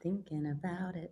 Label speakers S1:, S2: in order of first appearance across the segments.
S1: thinking about it.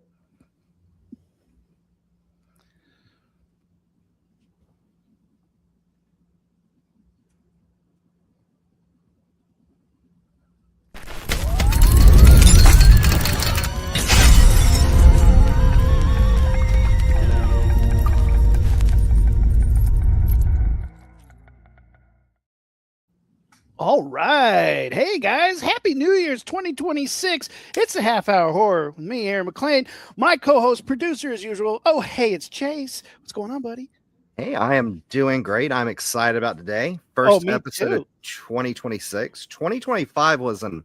S2: All right. Hey, guys. Happy New Year's 2026. It's a half hour horror with me, Aaron McLean. My co host, producer, as usual. Oh, hey, it's Chase. What's going on, buddy?
S3: Hey, I am doing great. I'm excited about today.
S2: Oh,
S3: First
S2: me
S3: episode
S2: too.
S3: of 2026. 2025 was an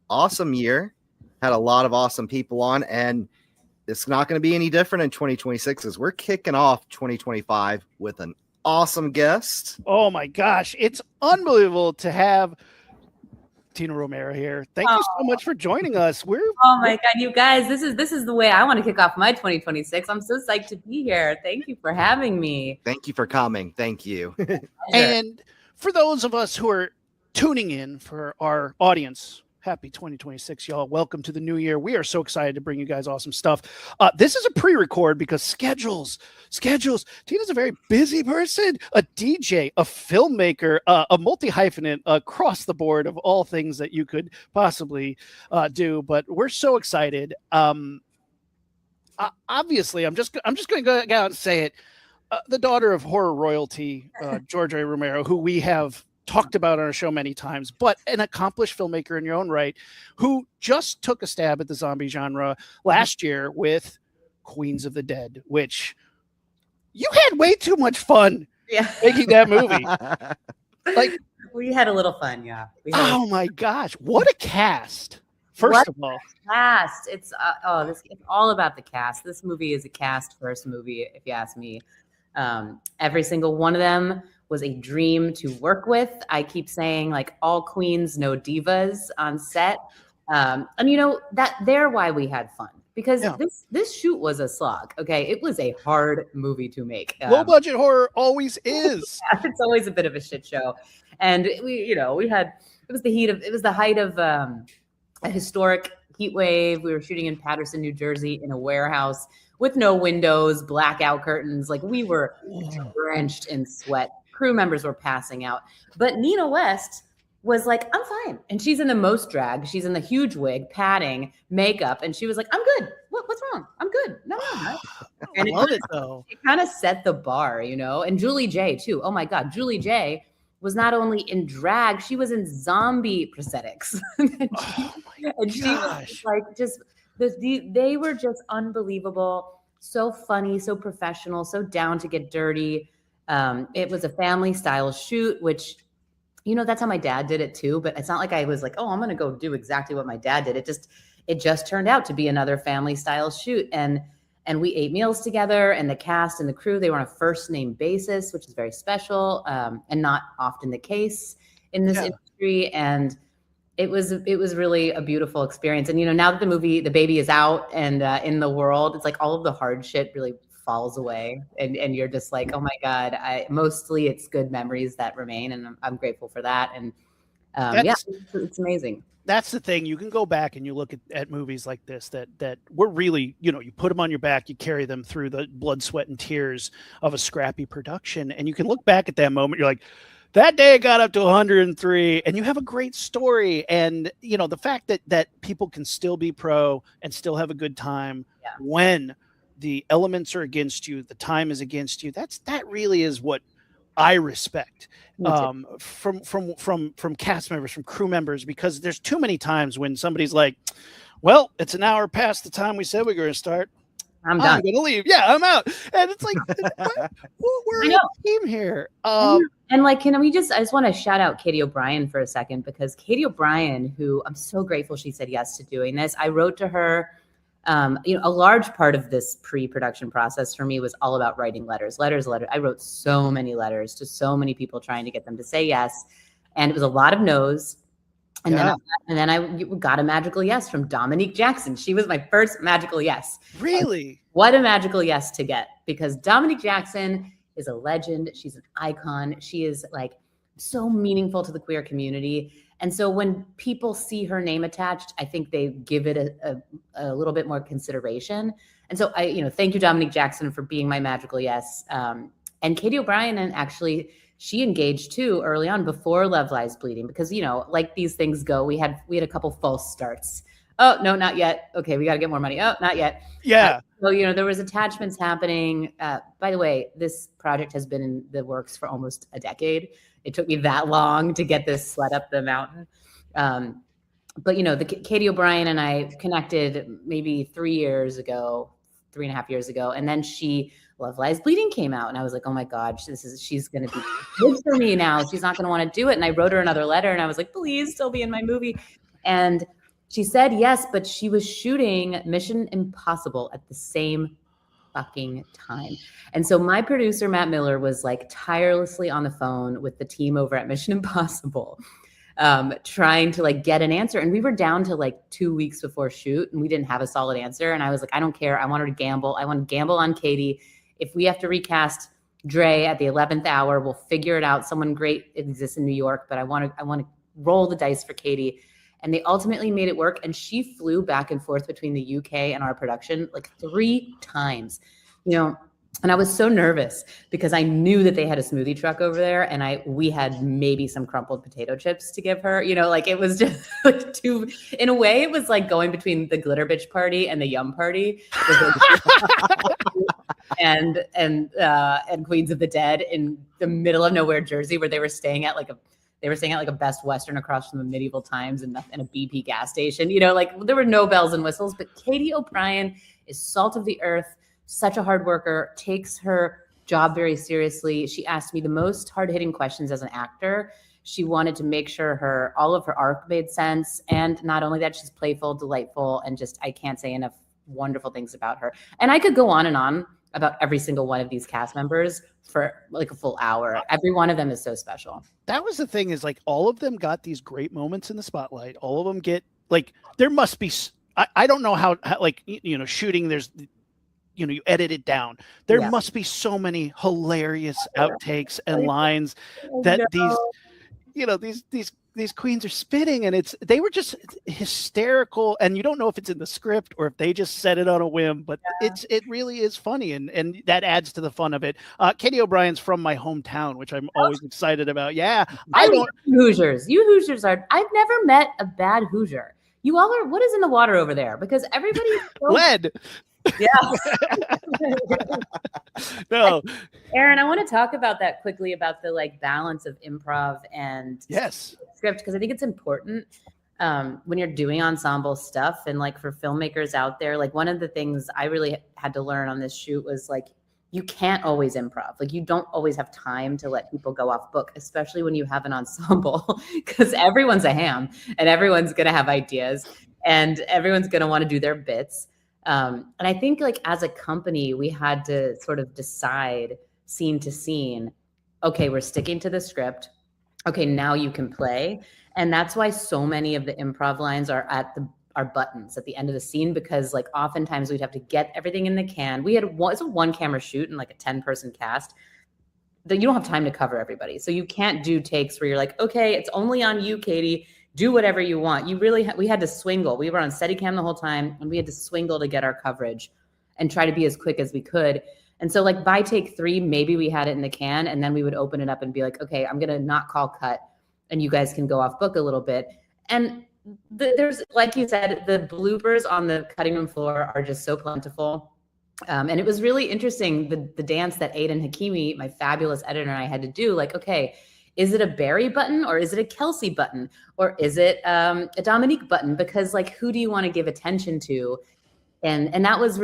S3: awesome year. Had a lot of awesome people on, and it's not going to be any different in 2026 as we're kicking off 2025 with an awesome guest.
S2: Oh, my gosh. It's unbelievable to have Tina Romero here. Thank you so much for joining us.
S1: Oh my God, you guys, this is the way I want to kick off my 2026. I'm so psyched to be here. Thank you for having me.
S3: Thank you for coming. Thank you.
S2: And for those of us who are tuning in, for our audience, happy 2026, y'all. Welcome to the new year. We are so excited to bring you guys awesome stuff. This is a pre-record because schedules. Tina's a very busy person, a DJ, a filmmaker, a multi-hyphenate across the board of all things that you could possibly do. But we're so excited. Obviously, I'm just going to go out and say it. The daughter of horror royalty, George Romero, who we have talked about on our show many times, but an accomplished filmmaker in your own right, who just took a stab at the zombie genre last year with Queens of the Dead, which you had way too much fun making that movie. Like,
S1: we had a little fun, yeah.
S2: Oh my gosh, what a cast! First of all,
S1: cast. It's it's all about the cast. This movie is a cast first movie, if you ask me. Every single one of them was a dream to work with. I keep saying, like, all queens, no divas on set. And you know, they're why we had fun, because this shoot was a slog. Okay. It was a hard movie to make.
S2: Low budget horror always is.
S1: It's always a bit of a shit show. And it was the height of a historic heat wave. We were shooting in Paterson, New Jersey, in a warehouse with no windows, blackout curtains. Like, we were drenched in sweat. Crew members were passing out. But Nina West was like, I'm fine. And she's in the most drag. She's in the huge wig, padding, makeup. And she was like, I'm good. What's wrong? I'm good. No. And
S2: I love it, though.
S1: It kind of set the bar, you know? And Julie J, too. Oh, my God. Julie J was not only in drag, she was in zombie prosthetics. She was like, they were just unbelievable. So funny, so professional, so down to get dirty. It was a family style shoot, which, you know, that's how my dad did it too. But it's not like I was like, oh, I'm going to go do exactly what my dad did. It just turned out to be another family style shoot. And we ate meals together, and the cast and the crew, they were on a first name basis, which is very special, and not often the case in this industry. And it was really a beautiful experience. And, you know, now that the baby is out and in the world, it's like all of the hard shit really falls away, and you're just like, oh my God, mostly it's good memories that remain, and I'm grateful for that. And it's amazing.
S2: That's the thing. You can go back and you look at movies like this that were really, you know, you put them on your back, you carry them through the blood, sweat, and tears of a scrappy production, and you can look back at that moment. You're like, that day it got up to 103, and you have a great story. And, you know, the fact that people can still be pro and still have a good time when the elements are against you, the time is against you. That really is what I respect from cast members, from crew members, because there's too many times when somebody's like, well, it's an hour past the time we said we were going to start.
S1: I'm done.
S2: I'm going to leave. Yeah, I'm out. And it's like, we're a team here.
S1: And like, I just want to shout out Katie O'Brien for a second, because Katie O'Brien, who I'm so grateful she said yes to doing this. I wrote to her. A large part of this pre-production process for me was all about writing letters. I wrote so many letters to so many people trying to get them to say yes. And it was a lot of no's. And then I got a magical yes from Dominique Jackson. She was my first magical yes.
S2: Really?
S1: What a magical yes to get, because Dominique Jackson is a legend. She's an icon. She is like so meaningful to the queer community. And so when people see her name attached, I think they give it a little bit more consideration. And so thank you, Dominique Jackson, for being my magical yes. And Katie O'Brien, and actually she engaged too early on before Love Lies Bleeding, because, like these things go, we had a couple false starts. Oh, no, not yet. Okay, we got to get more money. Oh, not yet.
S2: Yeah.
S1: So, there was attachments happening. By the way, this project has been in the works for almost a decade. It took me that long to get this sled up the mountain. But, Katie O'Brien and I connected maybe 3.5 years ago. And then Love Lies Bleeding came out. And I was like, oh my God, she's going to be good for me now. She's not going to want to do it. And I wrote her another letter and I was like, please still be in my movie. And she said yes, but she was shooting Mission Impossible at the same fucking time. And so my producer, Matt Miller, was like tirelessly on the phone with the team over at Mission Impossible, trying to like get an answer. And we were down to like 2 weeks before shoot and we didn't have a solid answer. And I was like, I don't care. I want her to gamble. I want to gamble on Katie. If we have to recast Dre at the 11th hour, we'll figure it out. Someone great exists in New York, but I want to roll the dice for Katie. And they ultimately made it work. And she flew back and forth between the UK and our production like 3 times, and I was so nervous because I knew that they had a smoothie truck over there and we had maybe some crumpled potato chips to give her, like it was just like in a way, it was like going between the glitter bitch party and the yum party and Queens of the Dead in the middle of nowhere, Jersey, where they were staying at like a Best Western across from the medieval times and a BP gas station, like there were no bells and whistles, but Katie O'Brien is salt of the earth, such a hard worker, takes her job very seriously. She asked me the most hard-hitting questions as an actor. She wanted to make sure all of her arc made sense. And not only that, she's playful, delightful, and just, I can't say enough wonderful things about her. And I could go on and on about every single one of these cast members for like a full hour. Every one of them is so special.
S2: That was the thing, is like all of them got these great moments in the spotlight. All of them get like, there must be, I don't know how like, shooting, there's, you edit it down. There must be so many hilarious outtakes and lines that these queens are spitting, and they were just hysterical. And you don't know if it's in the script or if they just said it on a whim, but it really is funny, and that adds to the fun of it. Katie O'Brien's from my hometown, which I'm always excited about. Yeah,
S1: I love Hoosiers. You Hoosiers are. I've never met a bad Hoosier. You all are. What is in the water over there? Because everybody is
S2: lead.
S1: Yeah.
S2: No,
S1: Aaron, I want to talk about that quickly, about the like balance of improv and script, because I think it's important when you're doing ensemble stuff, and like for filmmakers out there, like one of the things I really had to learn on this shoot was like, you can't always improv. Like you don't always have time to let people go off book, especially when you have an ensemble, because everyone's a ham and everyone's going to have ideas and everyone's going to want to do their bits. And I think like as a company, we had to sort of decide scene to scene, okay, we're sticking to the script. Okay, now you can play. And that's why so many of the improv lines are our buttons at the end of the scene, because like oftentimes we'd have to get everything in the can. It's a 1-camera shoot and like a 10-person cast. That you don't have time to cover everybody. So you can't do takes where you're like, okay, it's only on you, Katie. Do whatever you want. We had to swingle. We were on Steadicam the whole time, and we had to swingle to get our coverage and try to be as quick as we could. And so like by take 3, maybe we had it in the can, and then we would open it up and be like, okay, I'm going to not call cut, and you guys can go off book a little bit. And there's, like you said, the bloopers on the cutting room floor are just so plentiful. And it was really interesting, the dance that Aidan Hakimi, my fabulous editor, and I had to do, like, okay, is it a Barry button, or is it a Kelsey button, or is it a Dominique button? Because like, who do you want to give attention to? And that was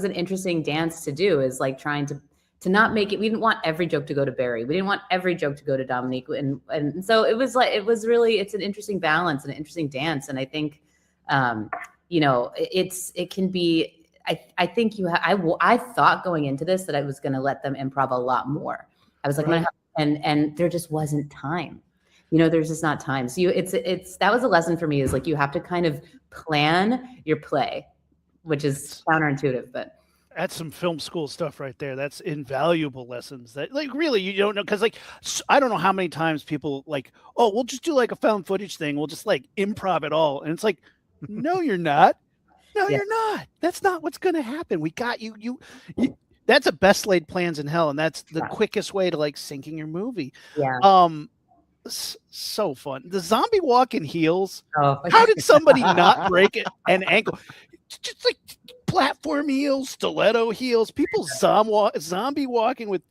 S1: an interesting dance to do, is like trying to not make it. We didn't want every joke to go to Barry. We didn't want every joke to go to Dominique. And so it's an interesting balance and an interesting dance. And I think, it can be, I think I thought going into this that I was going to let them improv a lot more. I was like, I'm going to have, and there just wasn't time. There's just not time. So that was a lesson for me, is like, you have to kind of plan your play, which is counterintuitive, but
S2: That's some film school stuff right there. That's invaluable lessons that like really you don't know. Cause like, I don't know how many times people like, oh, we'll just do like a found footage thing. We'll just like improv it all. And it's like, no, you're not. No,
S1: Yeah.
S2: you're not. That's not what's going to happen. We got you. That's a best laid plans in hell. And that's the quickest way to like sinking your movie.
S1: Yeah.
S2: So fun. The zombie walk in heels.
S1: Oh.
S2: How did somebody not break an ankle? Just like platform heels, stiletto heels, people zombie walking with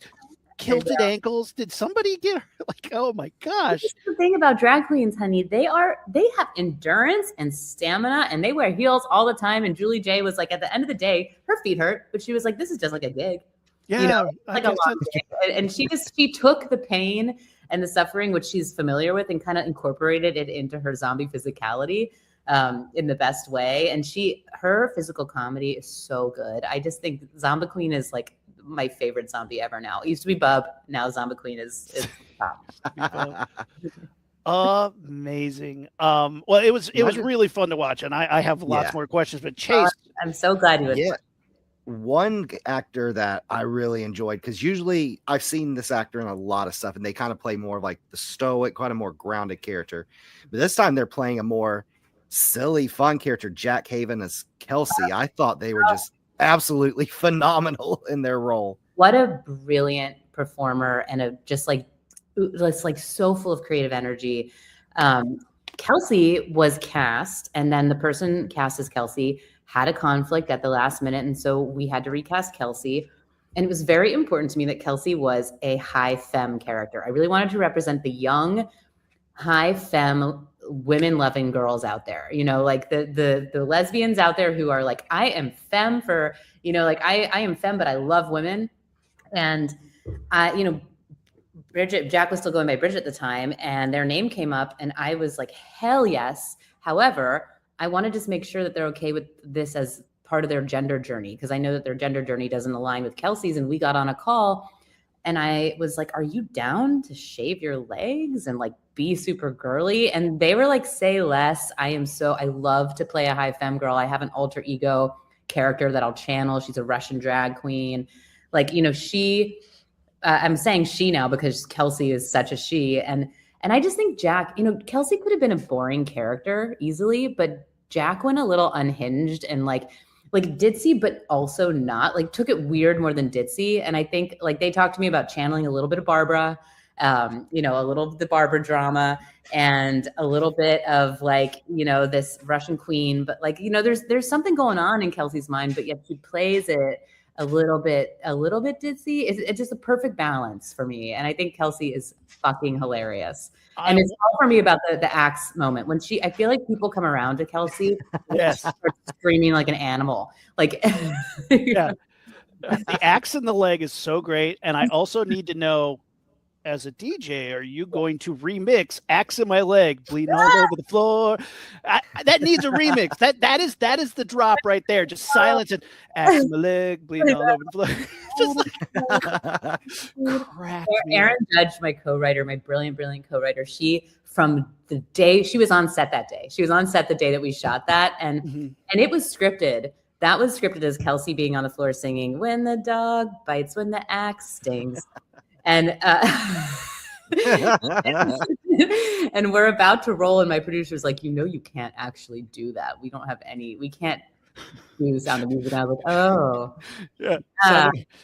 S2: kilted ankles. Did somebody get like, oh my gosh.
S1: That's the thing about drag queens, honey. They have endurance and stamina, and they wear heels all the time. And Julie J was like, at the end of the day, her feet hurt, but she was like, this is just like a gig.
S2: Yeah,
S1: you know, like a long gig. And she took the pain and the suffering, which she's familiar with, and kind of incorporated it into her zombie physicality in the best way. And her physical comedy is so good. I just think Zombie Queen is like my favorite zombie ever now. It used to be Bub. Now Zombie Queen is top.
S2: Amazing. Well, it was really fun to watch. And I have lots more questions, but Chase.
S1: I'm so glad you would.
S3: Yeah. One actor that I really enjoyed, because usually I've seen this actor in a lot of stuff and they kind of play more of like the stoic, kind of more grounded character. But this time they're playing a more silly, fun character, Jack Haven as Kelsey. I thought they were just absolutely phenomenal in their role.
S1: What a brilliant performer, and just like so full of creative energy. Kelsey was cast, and then the person cast as Kelsey had a conflict at the last minute, and so we had to recast Kelsey. And it was very important to me that Kelsey was a high femme character. I really wanted to represent the young, high femme, women-loving girls out there. You know, like the lesbians out there who are like, I am femme for, you know, like I am femme, but I love women. And Jack was still going by Bridget at the time, and their name came up, and I was like, hell yes. However, I want to just make sure that they're okay with this as part of their gender journey, because I know that their gender journey doesn't align with Kelsey's. And we got on a call and I was like, are you down to shave your legs and like be super girly? And they were like, say less. I love to play a high femme girl. I have an alter ego character that I'll channel. She's a Russian drag queen. Like, you know, I'm saying she now because Kelsey is such a she. And I just think Jack, you know, Kelsey could have been a boring character easily, but Jack went a little unhinged and like ditzy, but also not, like took it weird more than ditzy. And I think like they talked to me about channeling a little bit of Barbara, you know, a little of the Barbara drama and a little bit of like, you know, this Russian queen, but like, you know, there's something going on in Kelsey's mind, but yet she plays it a little bit ditzy. It's just a perfect balance for me. And I think Kelsey is fucking hilarious. And it's all for me about the axe moment when I feel like people come around to Kelsey and start screaming like an animal. Like,
S2: yeah, the axe in the leg is so great. And I also need to know, as a DJ, are you going to remix "Axe in My Leg," bleeding all over the floor? That needs a remix. That is the drop right there. Just silence and "Axe in my leg," bleeding all over the floor. Just like crack.
S1: Erin Judge, my co-writer, my brilliant co-writer, she from the day she was on set that day. She was on set the day that we shot that, and it was scripted. That was scripted as Kelsey being on the floor singing "When the dog bites, when the axe stings." And and we're about to roll, and my producer's like, you know, you can't actually do that. We can't do Sound of Music. And I was like, oh.
S2: Yeah.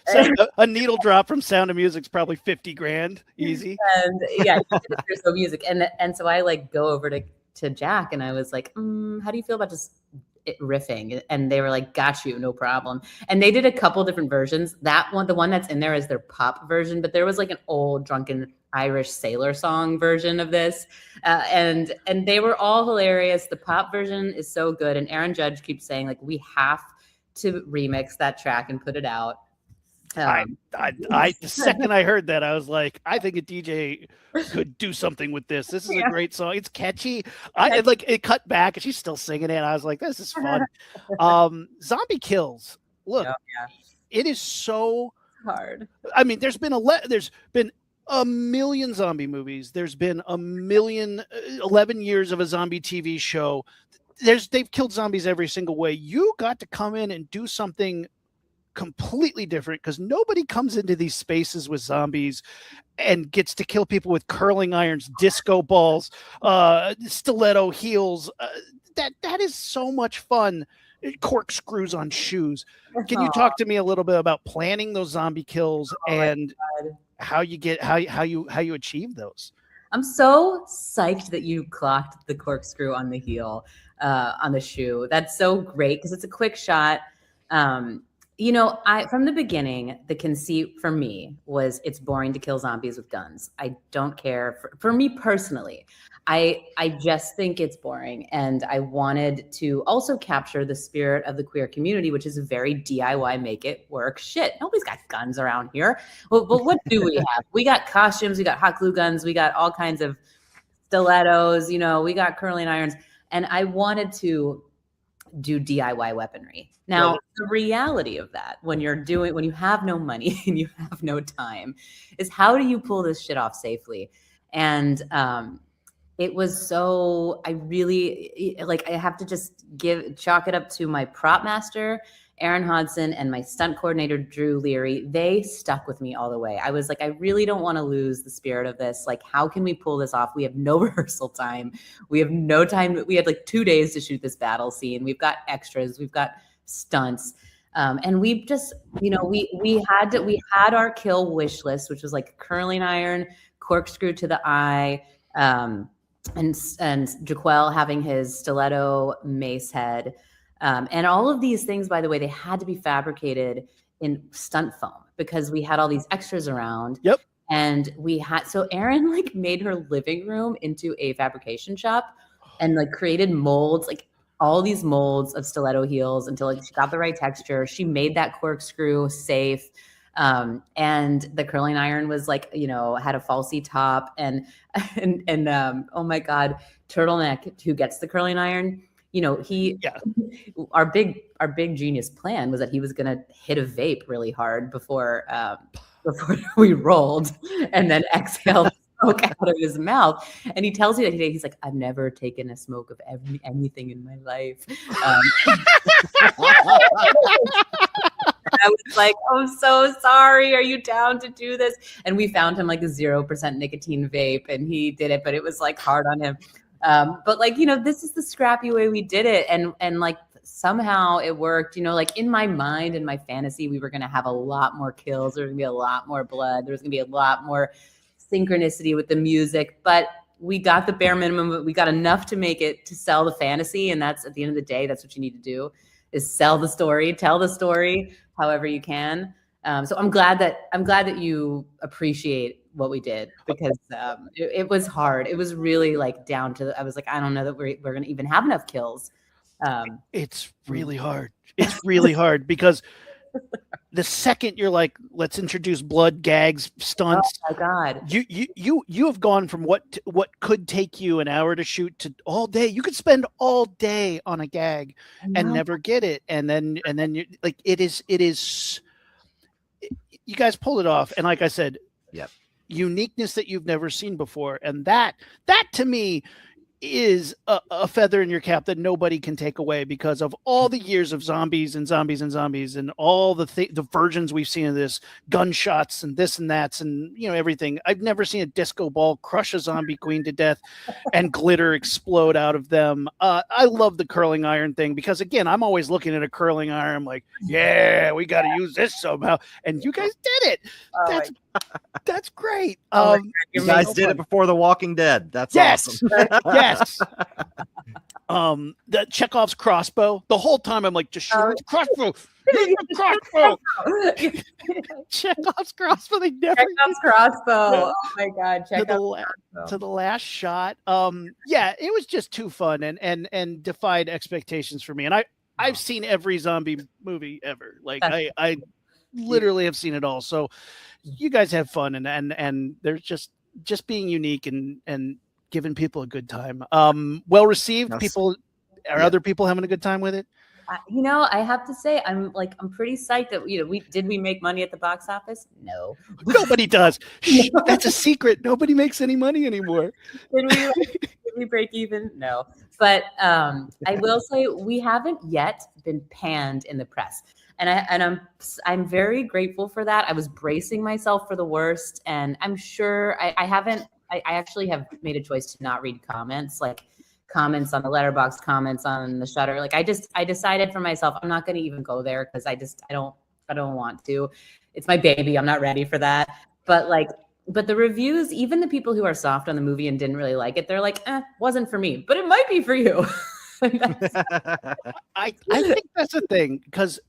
S2: So a needle drop from Sound of Music's probably $50,000 easy.
S1: And yeah, there's no music. And so I like go over to Jack and I was like, how do you feel about just riffing? And they were like, got you, no problem. And they did a couple different versions. That one, the one that's in there is their pop version, but there was like an old drunken Irish sailor song version of this. And they were all hilarious. The pop version is so good. And Erin Judge keeps saying like, we have to remix that track and put it out.
S2: The second I heard that, I was like, I think a DJ could do something with this. This is a great song. It's catchy. It cut back and she's still singing it. I was like, this is fun. Zombie kills. Look, it is so
S1: hard.
S2: I mean, there's been a million zombie movies. There's been 11 years of a zombie TV show. They've killed zombies every single way. You got to come in and do something completely different because nobody comes into these spaces with zombies and gets to kill people with curling irons, disco balls, stiletto heels. That is so much fun. Corkscrews on shoes. Can you talk to me a little bit about planning those zombie kills and how you achieve those?
S1: I'm so psyched that you clocked the corkscrew on the heel, on the shoe. That's so great because it's a quick shot. You know, from the beginning, the conceit for me was it's boring to kill zombies with guns. I don't care. For me personally, I just think it's boring. And I wanted to also capture the spirit of the queer community, which is a very DIY, make it work shit. Nobody's got guns around here. Well, but what do we have? We got costumes, we got hot glue guns, we got all kinds of stilettos, you know, we got curling irons. And I wanted to do DIY weaponry. Now, the reality of that, when you have no money and you have no time, is how do you pull this shit off safely? And it was so, I have to just chalk it up to my prop master, Aaron Hodson, and my stunt coordinator, Drew Leary. They stuck with me all the way. I was like, I really don't want to lose the spirit of this. Like, how can we pull this off? We have no rehearsal time. We have no time. We had like 2 days to shoot this battle scene. We've got extras. We've got stunts. And we just, you know, we had our kill wish list, which was like curling iron, corkscrew to the eye, and Jaquel having his stiletto mace head. And all of these things, by the way, they had to be fabricated in stunt foam because we had all these extras around.
S2: Yep.
S1: And so Erin like made her living room into a fabrication shop and like created molds, like all these molds of stiletto heels until like she got the right texture. She made that corkscrew safe. And the curling iron was like, you know, had a falsy top and oh my God, Turtleneck, who gets the curling iron, you know, our big genius plan was that he was going to hit a vape really hard before we rolled and then exhale smoke out of his mouth. And he tells me that today, he's like, I've never taken a smoke of anything in my life. I was like, oh, I'm so sorry. Are you down to do this? And we found him like a 0% nicotine vape and he did it, but it was like hard on him. But like, you know, this is the scrappy way we did it. And like somehow it worked, you know, like in my mind, in my fantasy, we were going to have a lot more kills. There was gonna be a lot more blood. There was gonna be a lot more synchronicity with the music, but we got the bare minimum, but we got enough to make it to sell the fantasy. And that's at the end of the day, that's what you need to do is sell the story, tell the story however you can. So I'm glad that you appreciate what we did because it was hard. It was really like down to, I was like, I don't know that we're going to even have enough kills.
S2: It's really hard. It's really hard because the second you're like, let's introduce blood, gags, stunts.
S1: Oh my God.
S2: You have gone from what could take you an hour to shoot to all day. You could spend all day on a gag and never get it. And then you like, it is, you guys pulled it off. And like I said,
S3: yep.
S2: Uniqueness that you've never seen before. And that to me is a feather in your cap that nobody can take away because of all the years of zombies and all the versions we've seen of this, gunshots and this and that and you know everything. I've never seen a disco ball crush a zombie queen to death and glitter explode out of them. I love the curling iron thing because again, I'm always looking at a curling iron. I'm like, yeah, we got to use this somehow, and you guys did it. That's great.
S3: You guys did it before The Walking Dead. That's awesome.
S2: Yes. The Chekhov's crossbow. The whole time I'm like, just shoot the crossbow. Crossbow. Chekhov's crossbow. They never
S1: Chekhov's crossbow. Oh my God.
S2: To the last shot. Yeah, it was just too fun and defied expectations for me. And I've seen every zombie movie ever. Like I literally have seen it all. So you guys have fun and there's just being unique and giving people a good time. Well received. People are other people having a good time with it?
S1: You know, I have to say, I'm pretty psyched that, you know, we make money at the box office? No.
S2: Nobody does. Shh, that's a secret. Nobody makes any money anymore.
S1: Did we break even? No. But I will say we haven't yet been panned in the press. And I'm very grateful for that. I was bracing myself for the worst, and I'm sure I actually have made a choice to not read comments, like comments on the Letterboxd, comments on the Shutter. Like I decided for myself, I'm not going to even go there because I don't want to. It's my baby. I'm not ready for that. But the reviews, even the people who are soft on the movie and didn't really like it, they're like, wasn't for me, but it might be for you.
S2: I think that's the thing, because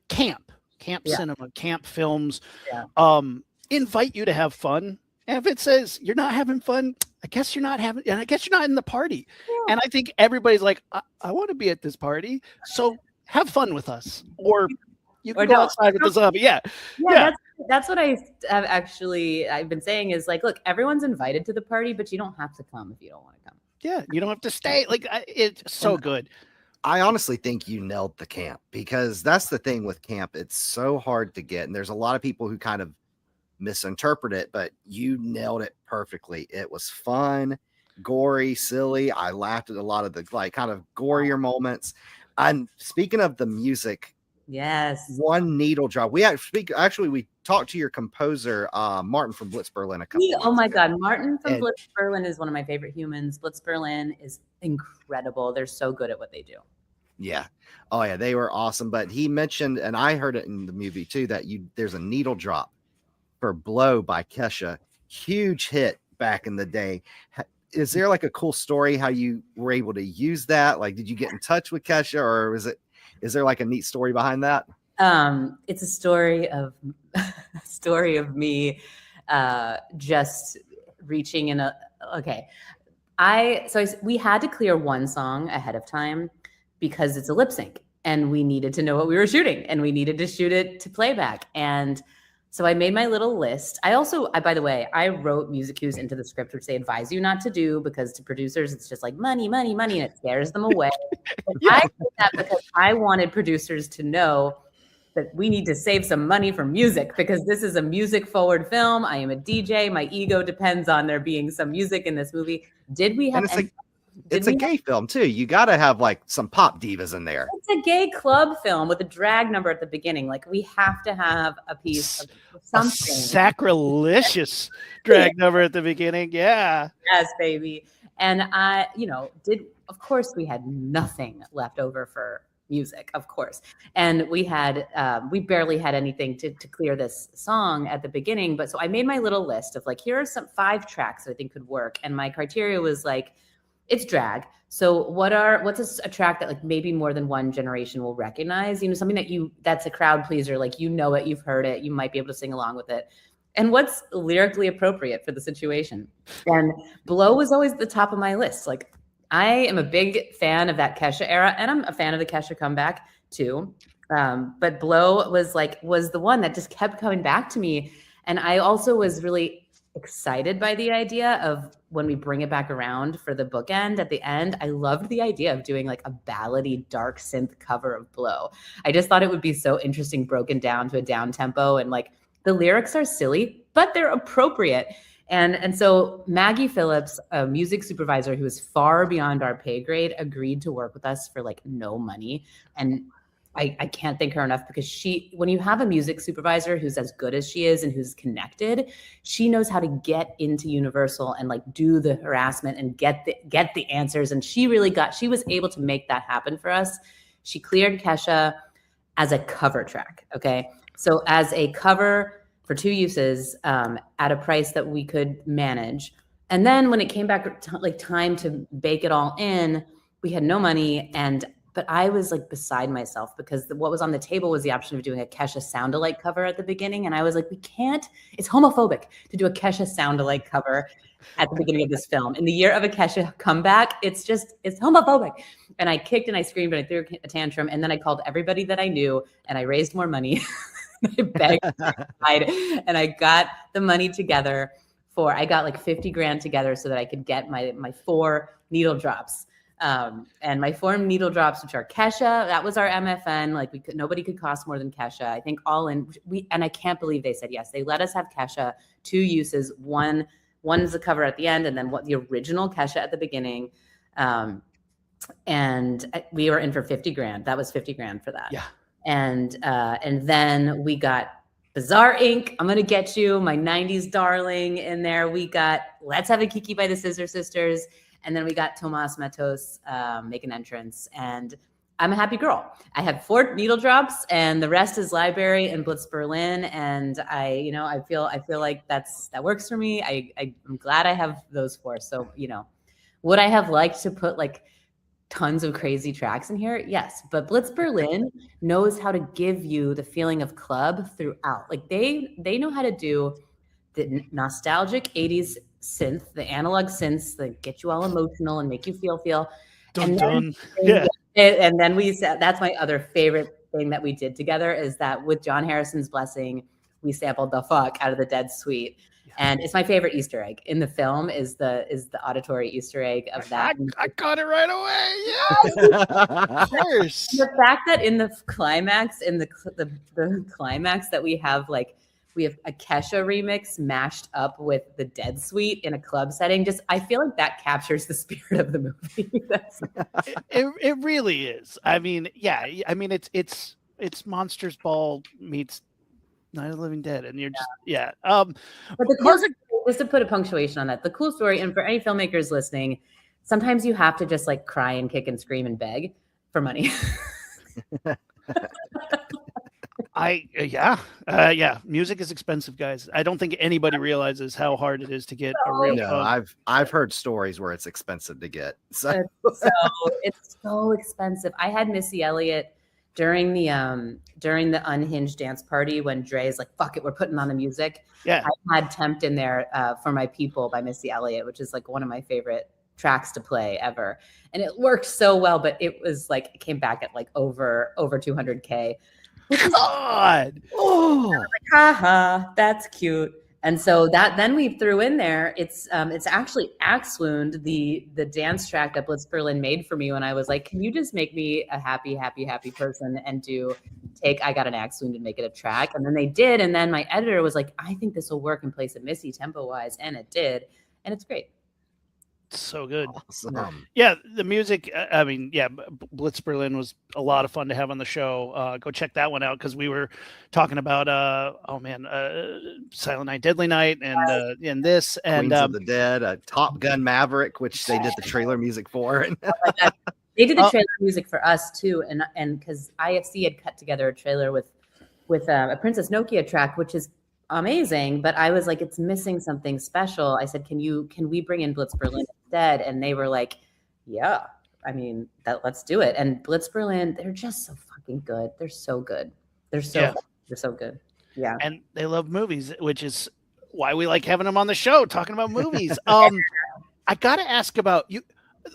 S2: camp cinema, camp films, invite you to have fun. And if it says you're not having fun, I guess you're not in the party. Yeah. And I think everybody's like, I want to be at this party, so have fun with us, or you can go outside with the zombie. Yeah.
S1: That's what I've been saying is like, look, everyone's invited to the party, but you don't have to come if you don't want to come.
S2: Yeah, you don't have to stay. Like, it's so good.
S3: I honestly think you nailed the camp, because that's the thing with camp. It's so hard to get. And there's a lot of people who kind of misinterpret it, but you nailed it perfectly. It was fun, gory, silly. I laughed at a lot of the kind of gorier moments. And speaking of the music,
S1: yes,
S3: one needle drop. We talked to your composer, Martin from Blitz Berlin, a couple.
S1: Oh my God, Martin from Blitz Berlin is one of my favorite humans. Blitz Berlin is incredible. They're so good at what they do.
S3: Yeah. Oh yeah, they were awesome. But he mentioned, and I heard it in the movie too, that there's a needle drop for Blow by Kesha. Huge hit back in the day. Is there like a cool story how you were able to use that? Like, did you get in touch with Kesha, or is there like a neat story behind that?
S1: It's a story of me just reaching in we had to clear one song ahead of time because it's a lip sync, and we needed to know what we were shooting, and we needed to shoot it to playback. And so I made my little list. By the way, I wrote music cues into the script, which they advise you not to do, because to producers, it's just like money, money, money, and it scares them away. I did that because I wanted producers to know that we need to save some money for music, because this is a music forward film. I am a DJ. My ego depends on there being some music in this movie. Did we have?
S3: It's a gay film too. You got to have like some pop divas in there.
S1: It's a gay club film with a drag number at the beginning. Like, we have to have a piece of something.
S2: A sacrilegious drag number at the beginning. Yeah.
S1: Yes, baby. And of course we had nothing left over for music, of course. And we barely had anything to clear this song at the beginning. But so I made my little list of like, here are some 5 tracks that I think could work. And my criteria was like, it's drag. So what's a track that like maybe more than one generation will recognize, something that's a crowd pleaser, like, it, you've heard it, you might be able to sing along with it. And what's lyrically appropriate for the situation. And Blow was always at the top of my list. Like, I am a big fan of that Kesha era, and I'm a fan of the Kesha comeback too. But Blow was the one that just kept coming back to me. And I also was really excited by the idea of when we bring it back around for the bookend at the end. I loved the idea of doing like a ballady dark synth cover of Blow. I just thought it would be so interesting, broken down to a down tempo, and like the lyrics are silly, but they're appropriate. And so Maggie Phillips, a music supervisor who is far beyond our pay grade, agreed to work with us for like no money. And I can't thank her enough, because when you have a music supervisor who's as good as she is and who's connected, she knows how to get into Universal and like do the harassment and get the answers. And she was able to make that happen for us. She cleared Kesha as a cover track. Okay. So as a cover for 2 uses, at a price that we could manage. And then when it came back time to bake it all in, we had no money. But I was like beside myself, because what was on the table was the option of doing a Kesha sound-alike cover at the beginning. And I was like, it's homophobic to do a Kesha sound-alike cover at the beginning of this film. In the year of a Kesha comeback, it's homophobic. And I kicked and I screamed and I threw a tantrum. And then I called everybody that I knew and I raised more money. I begged and I got the money together I got like $50,000 together so that I could get my 4 needle drops And my foreign needle drops, which are Kesha, that was our MFN. Like nobody could cost more than Kesha. I think all in and I can't believe they said yes. They let us have Kesha, 2 uses. One's the cover at the end, and then the original Kesha at the beginning. And we were in for 50 grand. That was 50 grand for that.
S2: Yeah.
S1: And then we got Bizarre Inc. I'm Gonna Get You, my 90s darling in there. We got Let's Have a Kiki by the Scissor Sisters. And then we got Tomas Matos make an entrance. And I'm a happy girl. I have 4 needle drops, and the rest is Library and Blitz Berlin. And I feel like that works for me. I'm glad I have those 4. So, would I have liked to put like tons of crazy tracks in here? Yes, but Blitz Berlin knows how to give you the feeling of club throughout. Like they know how to do the nostalgic 80s synth, the analog synths that get you all emotional and make you feel.
S2: And
S1: then we said, that's my other favorite thing that we did together, is that with John Harrison's blessing, we sampled the fuck out of the Dead Suite. And it's my favorite Easter egg in the film is the auditory Easter egg of that.
S2: I caught it right away. Yeah. Of course.
S1: The fact that in the climax, the climax that we have a Kesha remix mashed up with the Dead Suite in a club setting. I feel like that captures the spirit of the movie.
S2: It really is. I mean, yeah. I mean, it's Monsters Ball meets Night of the Living Dead, and you're just But
S1: the cool story, just to put a punctuation on that, the cool story, and for any filmmakers listening, sometimes you have to just like cry and kick and scream and beg for money.
S2: Music is expensive, guys. I don't think anybody realizes how hard it is to get a real.
S3: No, I've heard stories where it's expensive to get. So
S1: it's so expensive. I had Missy Elliott during the Unhinged dance party when Dre's like, fuck it, we're putting on the music.
S2: Yeah.
S1: I had Tempt in there for My People by Missy Elliott, which is like one of my favorite tracks to play ever. And it worked so well, but it was like, it came back at like over 200K.
S2: God.
S1: Oh, like, haha, that's cute. And so then we threw in there, it's actually Axe Wound, the dance track that Blitz Berlin made for me when I was like, can you just make me a happy, happy, happy person and I got an Axe Wound and make it a track. And then they did. And then my editor was like, I think this will work in place of Missy tempo wise. And it did. And it's great.
S2: So good.
S3: Awesome.
S2: Yeah, the music, I mean, yeah, Blitz Berlin was a lot of fun to have on the show. Go check that one out, because we were talking about Silent Night, Deadly Night, and this, and
S3: Queens of the Dead, Top Gun Maverick, which they did the trailer music for.
S1: They did the trailer music for us too, and because IFC had cut together a trailer with a Princess Nokia track, which is amazing, but I was like, it's missing something special. I said, can we bring in Blitz Berlin instead? And they were like, yeah, I mean, let's do it. And Blitz Berlin, they're just so fucking good. They're so good. They're so good. Yeah.
S2: And they love movies, which is why we like having them on the show, talking about movies. I got to ask about you,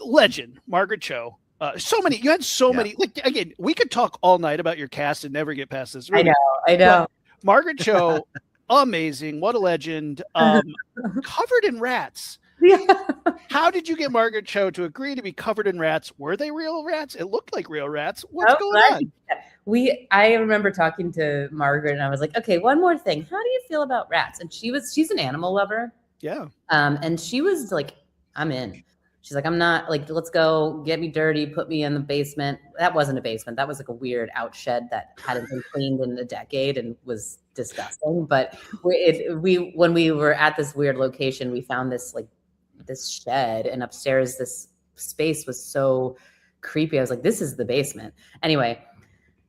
S2: legend, Margaret Cho. You had so many, like, again, we could talk all night about your cast and never get past this.
S1: Really. I know.
S2: Margaret Cho, amazing. What a legend. Covered in rats.
S1: Yeah.
S2: How did you get Margaret Cho to agree to be covered in rats? Were they real rats? It looked like real rats. What's going on?
S1: I remember talking to Margaret and I was like, okay, one more thing. How do you feel about rats? And she's an animal lover.
S2: Yeah.
S1: And she was like, I'm in. She's like, I'm not, like, let's go, get me dirty, put me in the basement. That wasn't a basement. That was like a weird out shed that hadn't been cleaned in a decade and was disgusting. But when we were at this weird location, we found this shed, and upstairs this space was so creepy. I was like, this is the basement. Anyway,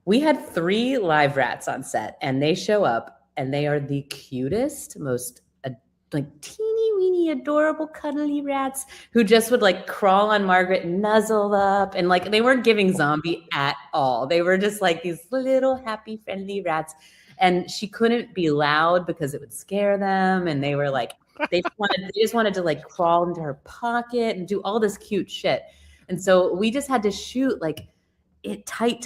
S1: we had 3 live rats on set, and they show up, and they are the cutest, most like teeny weeny adorable cuddly rats who just would like crawl on Margaret and nuzzle up, and like they weren't giving zombie at all. They were just like these little happy friendly rats, and she couldn't be loud because it would scare them, and they were like they just wanted to like crawl into her pocket and do all this cute shit. And so we just had to shoot like it tight.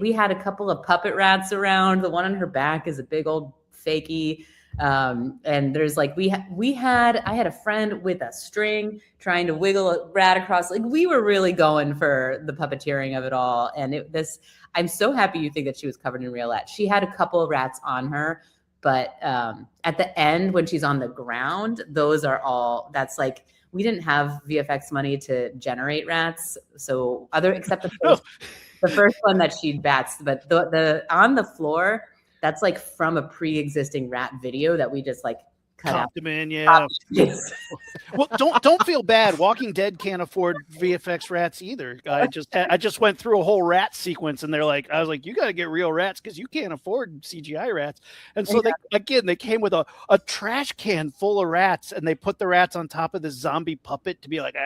S1: We had a couple of puppet rats around. The one on her back is a big old fakey. And there's like I had a friend with a string trying to wiggle a rat across. Like we were really going for the puppeteering of it all. And I'm so happy you think that she was covered in real rats. She had a couple of rats on her, but at the end when she's on the ground, that's like, we didn't have VFX money to generate rats. So except the first one that she bats, but the on the floor, that's like from a pre-existing rat video that we just like cut out.
S2: Them in, yeah. Well, don't feel bad. Walking Dead can't afford VFX rats either. I just went through a whole rat sequence, and I was like, you got to get real rats because you can't afford CGI rats. And so they came with a trash can full of rats, and they put the rats on top of this zombie puppet to be like,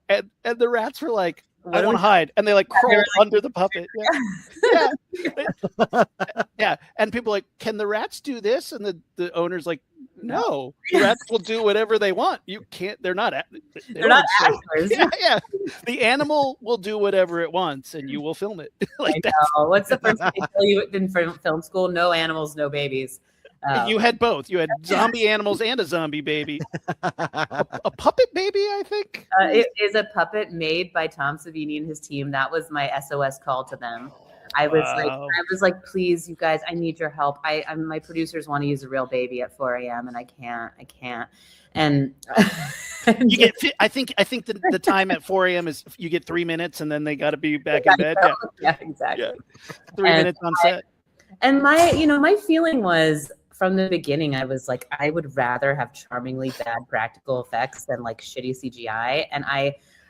S2: and the rats were like, I want to hide, and they like crawl under the puppet. Yeah. And people are like, can the rats do this? And the owner's like, no, the rats will do whatever they want. You can't. They're not
S1: actors.
S2: Yeah. The animal will do whatever it wants, and you will film it.
S1: Like that. What's the first thing they tell you in film school? No animals, no babies.
S2: You had both. You had zombie animals and a zombie baby. A puppet baby, I think.
S1: It is a puppet made by Tom Savini and his team. That was my SOS call to them. I was like, please, you guys, I need your help. My producers want to use a real baby at 4 a.m. and I can't. And
S2: you get. I think the time at 4 a.m. is you get 3 minutes, and then they got to be back in bed.
S1: Yeah, exactly.
S2: Yeah. 3 minutes on set.
S1: And my feeling was, from the beginning, I was like, I would rather have charmingly bad practical effects than like shitty CGI. And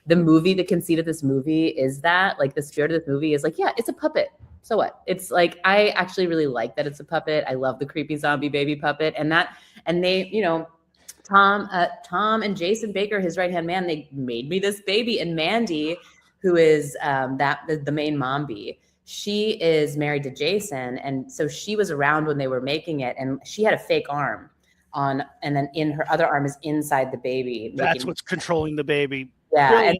S1: the conceit of this movie is that, like, the spirit of this movie is like, yeah, it's a puppet. So what? It's like, I actually really like that it's a puppet. I love the creepy zombie baby puppet. And they, Tom and Jason Baker, his right-hand man, they made me this baby. And Mandy, who is the main mom bee, she is married to Jason, and so she was around when they were making it, and she had a fake arm on, and then in her other arm is inside the baby.
S2: That's what's controlling the baby.
S1: Yeah,
S2: really?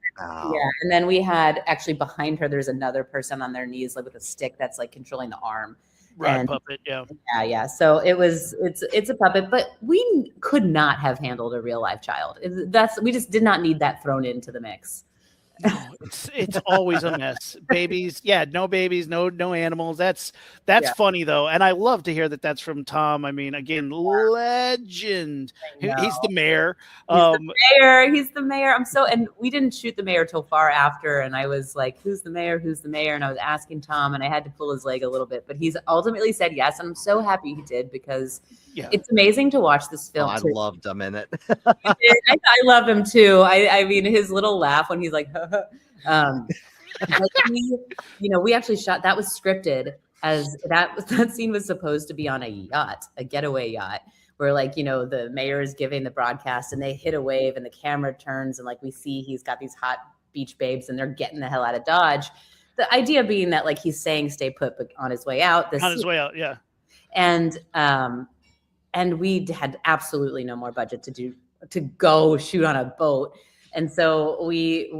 S1: And then we had actually behind her, there's another person on their knees, like with a stick that's like controlling the arm.
S2: Rod puppet, yeah.
S1: Yeah. So it's a puppet, but we could not have handled a real live child. We just did not need that thrown into the mix.
S2: No, it's always a mess. Babies, no babies, no animals. That's funny though, and I love to hear that that's from Tom. I mean, again, legend. He's the mayor.
S1: He's the mayor. And we didn't shoot the mayor till far after, and I was like, "Who's the mayor? Who's the mayor?" And I was asking Tom, and I had to pull his leg a little bit, but he's ultimately said yes, and I'm so happy he did because it's amazing to watch this film.
S3: I loved him in it.
S1: I love him too. I mean, his little laugh when he's like. We actually shot, that was scripted as that scene was supposed to be on a yacht, a getaway yacht, where the mayor is giving the broadcast and they hit a wave and the camera turns and like we see he's got these hot beach babes and they're getting the hell out of Dodge. The idea being that like he's saying stay put, but on his way out.
S2: Yeah.
S1: And we had absolutely no more budget to go shoot on a boat. And so we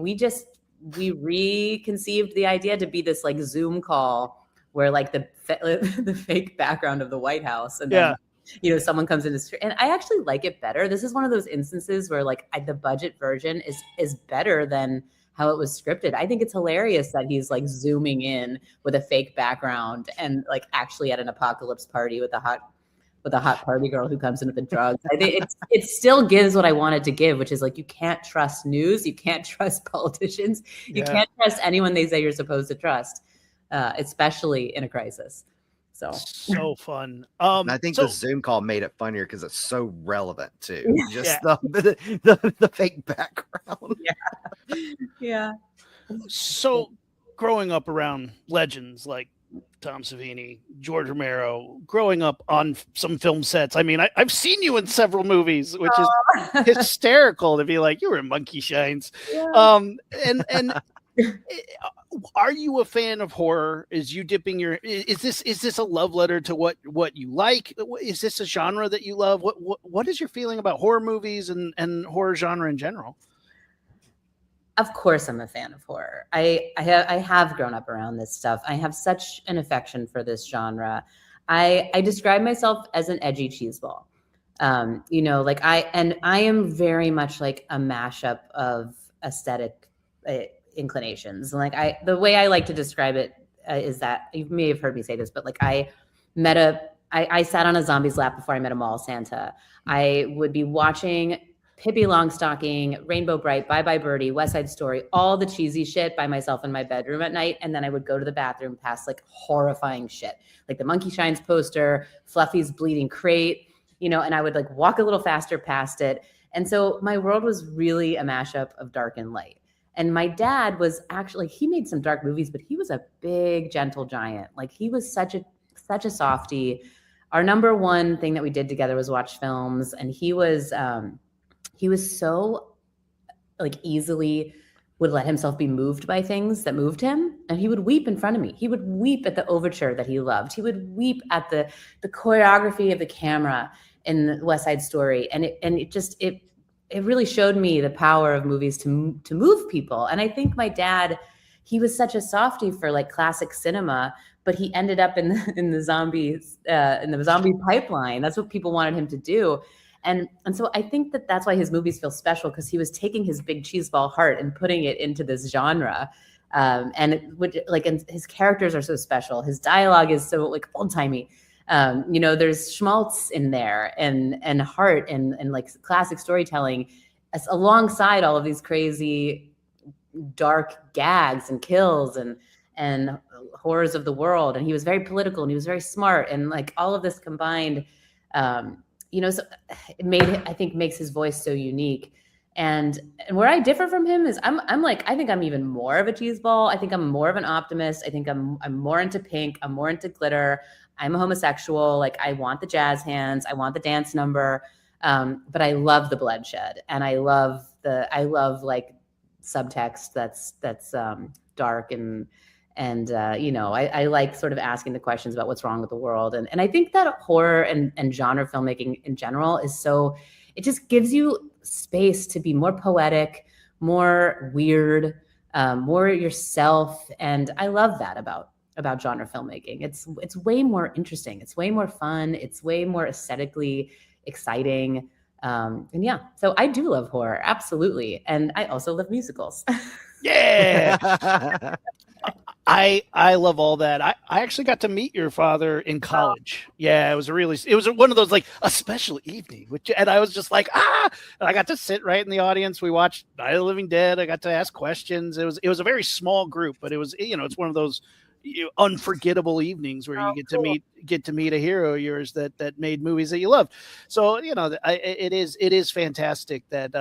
S1: reconceived the idea to be this like Zoom call where like the fake background of the White House, and then someone comes in and I actually like it better. This is one of those instances where like the budget version is better than how it was scripted. I think it's hilarious that he's like zooming in with a fake background and like actually at an apocalypse party with a hot party girl who comes in with the drugs. I think it still gives what I wanted to give, which is like, you can't trust news. You can't trust politicians. You can't trust anyone they say you're supposed to trust, especially in a crisis. So
S2: fun.
S3: And I think the Zoom call made it funnier because it's so relevant too. Just the fake background.
S1: Yeah.
S2: So growing up around legends like Tom Savini, George Romero, growing up on some film sets. I mean, I've seen you in several movies, which is hysterical to be like, you were in Monkey Shines. Yeah. And are you a fan of horror? Is this a love letter to what you like? Is this a genre that you love? What is your feeling about horror movies and horror genre in general?
S1: Of course, I'm a fan of horror. I have grown up around this stuff. I have such an affection for this genre. I describe myself as an edgy cheeseball. You know, like I am very much like a mashup of aesthetic inclinations. And like the way I like to describe it is that you may have heard me say this, but like I sat on a zombie's lap before I met a mall Santa. I would be watching Pippi Longstocking, Rainbow Bright, Bye Bye Birdie, West Side Story, all the cheesy shit by myself in my bedroom at night. And then I would go to the bathroom past like horrifying shit, like the Monkey Shines poster, Fluffy's bleeding crate, you know, and I would like walk a little faster past it. And so my world was really a mashup of dark and light. And my dad was actually, he made some dark movies, but he was a big, gentle giant. Like he was such a softie. Our number one thing that we did together was watch films. And he was so like easily would let himself be moved by things that moved him. And he would weep in front of me. He would weep at the overture that he loved. He would weep at the choreography of the camera in West Side Story. And it really showed me the power of movies to move people. And I think my dad, he was such a softie for like classic cinema, but he ended up in the zombie pipeline. That's what people wanted him to do. And so I think that's why his movies feel special, because he was taking his big cheeseball heart and putting it into this genre. And his characters are so special. His dialogue is so like old timey. You know, there's schmaltz in there and heart and like classic storytelling alongside all of these crazy dark gags and kills and horrors of the world. And he was very political and he was very smart, and like all of this combined, you know, so it I think makes his voice so unique. And where I differ from him is I'm like, I think I'm even more of a cheeseball. I think I'm more of an optimist. I think I'm more into pink. I'm more into glitter. I'm a homosexual. Like I want the jazz hands. I want the dance number. But I love the bloodshed, and I love like subtext that's dark and you know, I like sort of asking the questions about what's wrong with the world. And I think that horror and genre filmmaking in general is it just gives you space to be more poetic, more weird, more yourself. And I love that about genre filmmaking. It's way more interesting. It's way more fun. It's way more aesthetically exciting. And yeah, so I do love horror. Absolutely. And I also love musicals.
S2: Yeah. I love all that. I actually got to meet your father in college. Yeah, it was one of those like a special evening, and I was just like, and I got to sit right in the audience. We watched Night of the Living Dead. I got to ask questions. It was a very small group, but it was, you know, it's one of those unforgettable evenings where you get to meet a hero of yours that made movies that you love. So, you know, it is fantastic that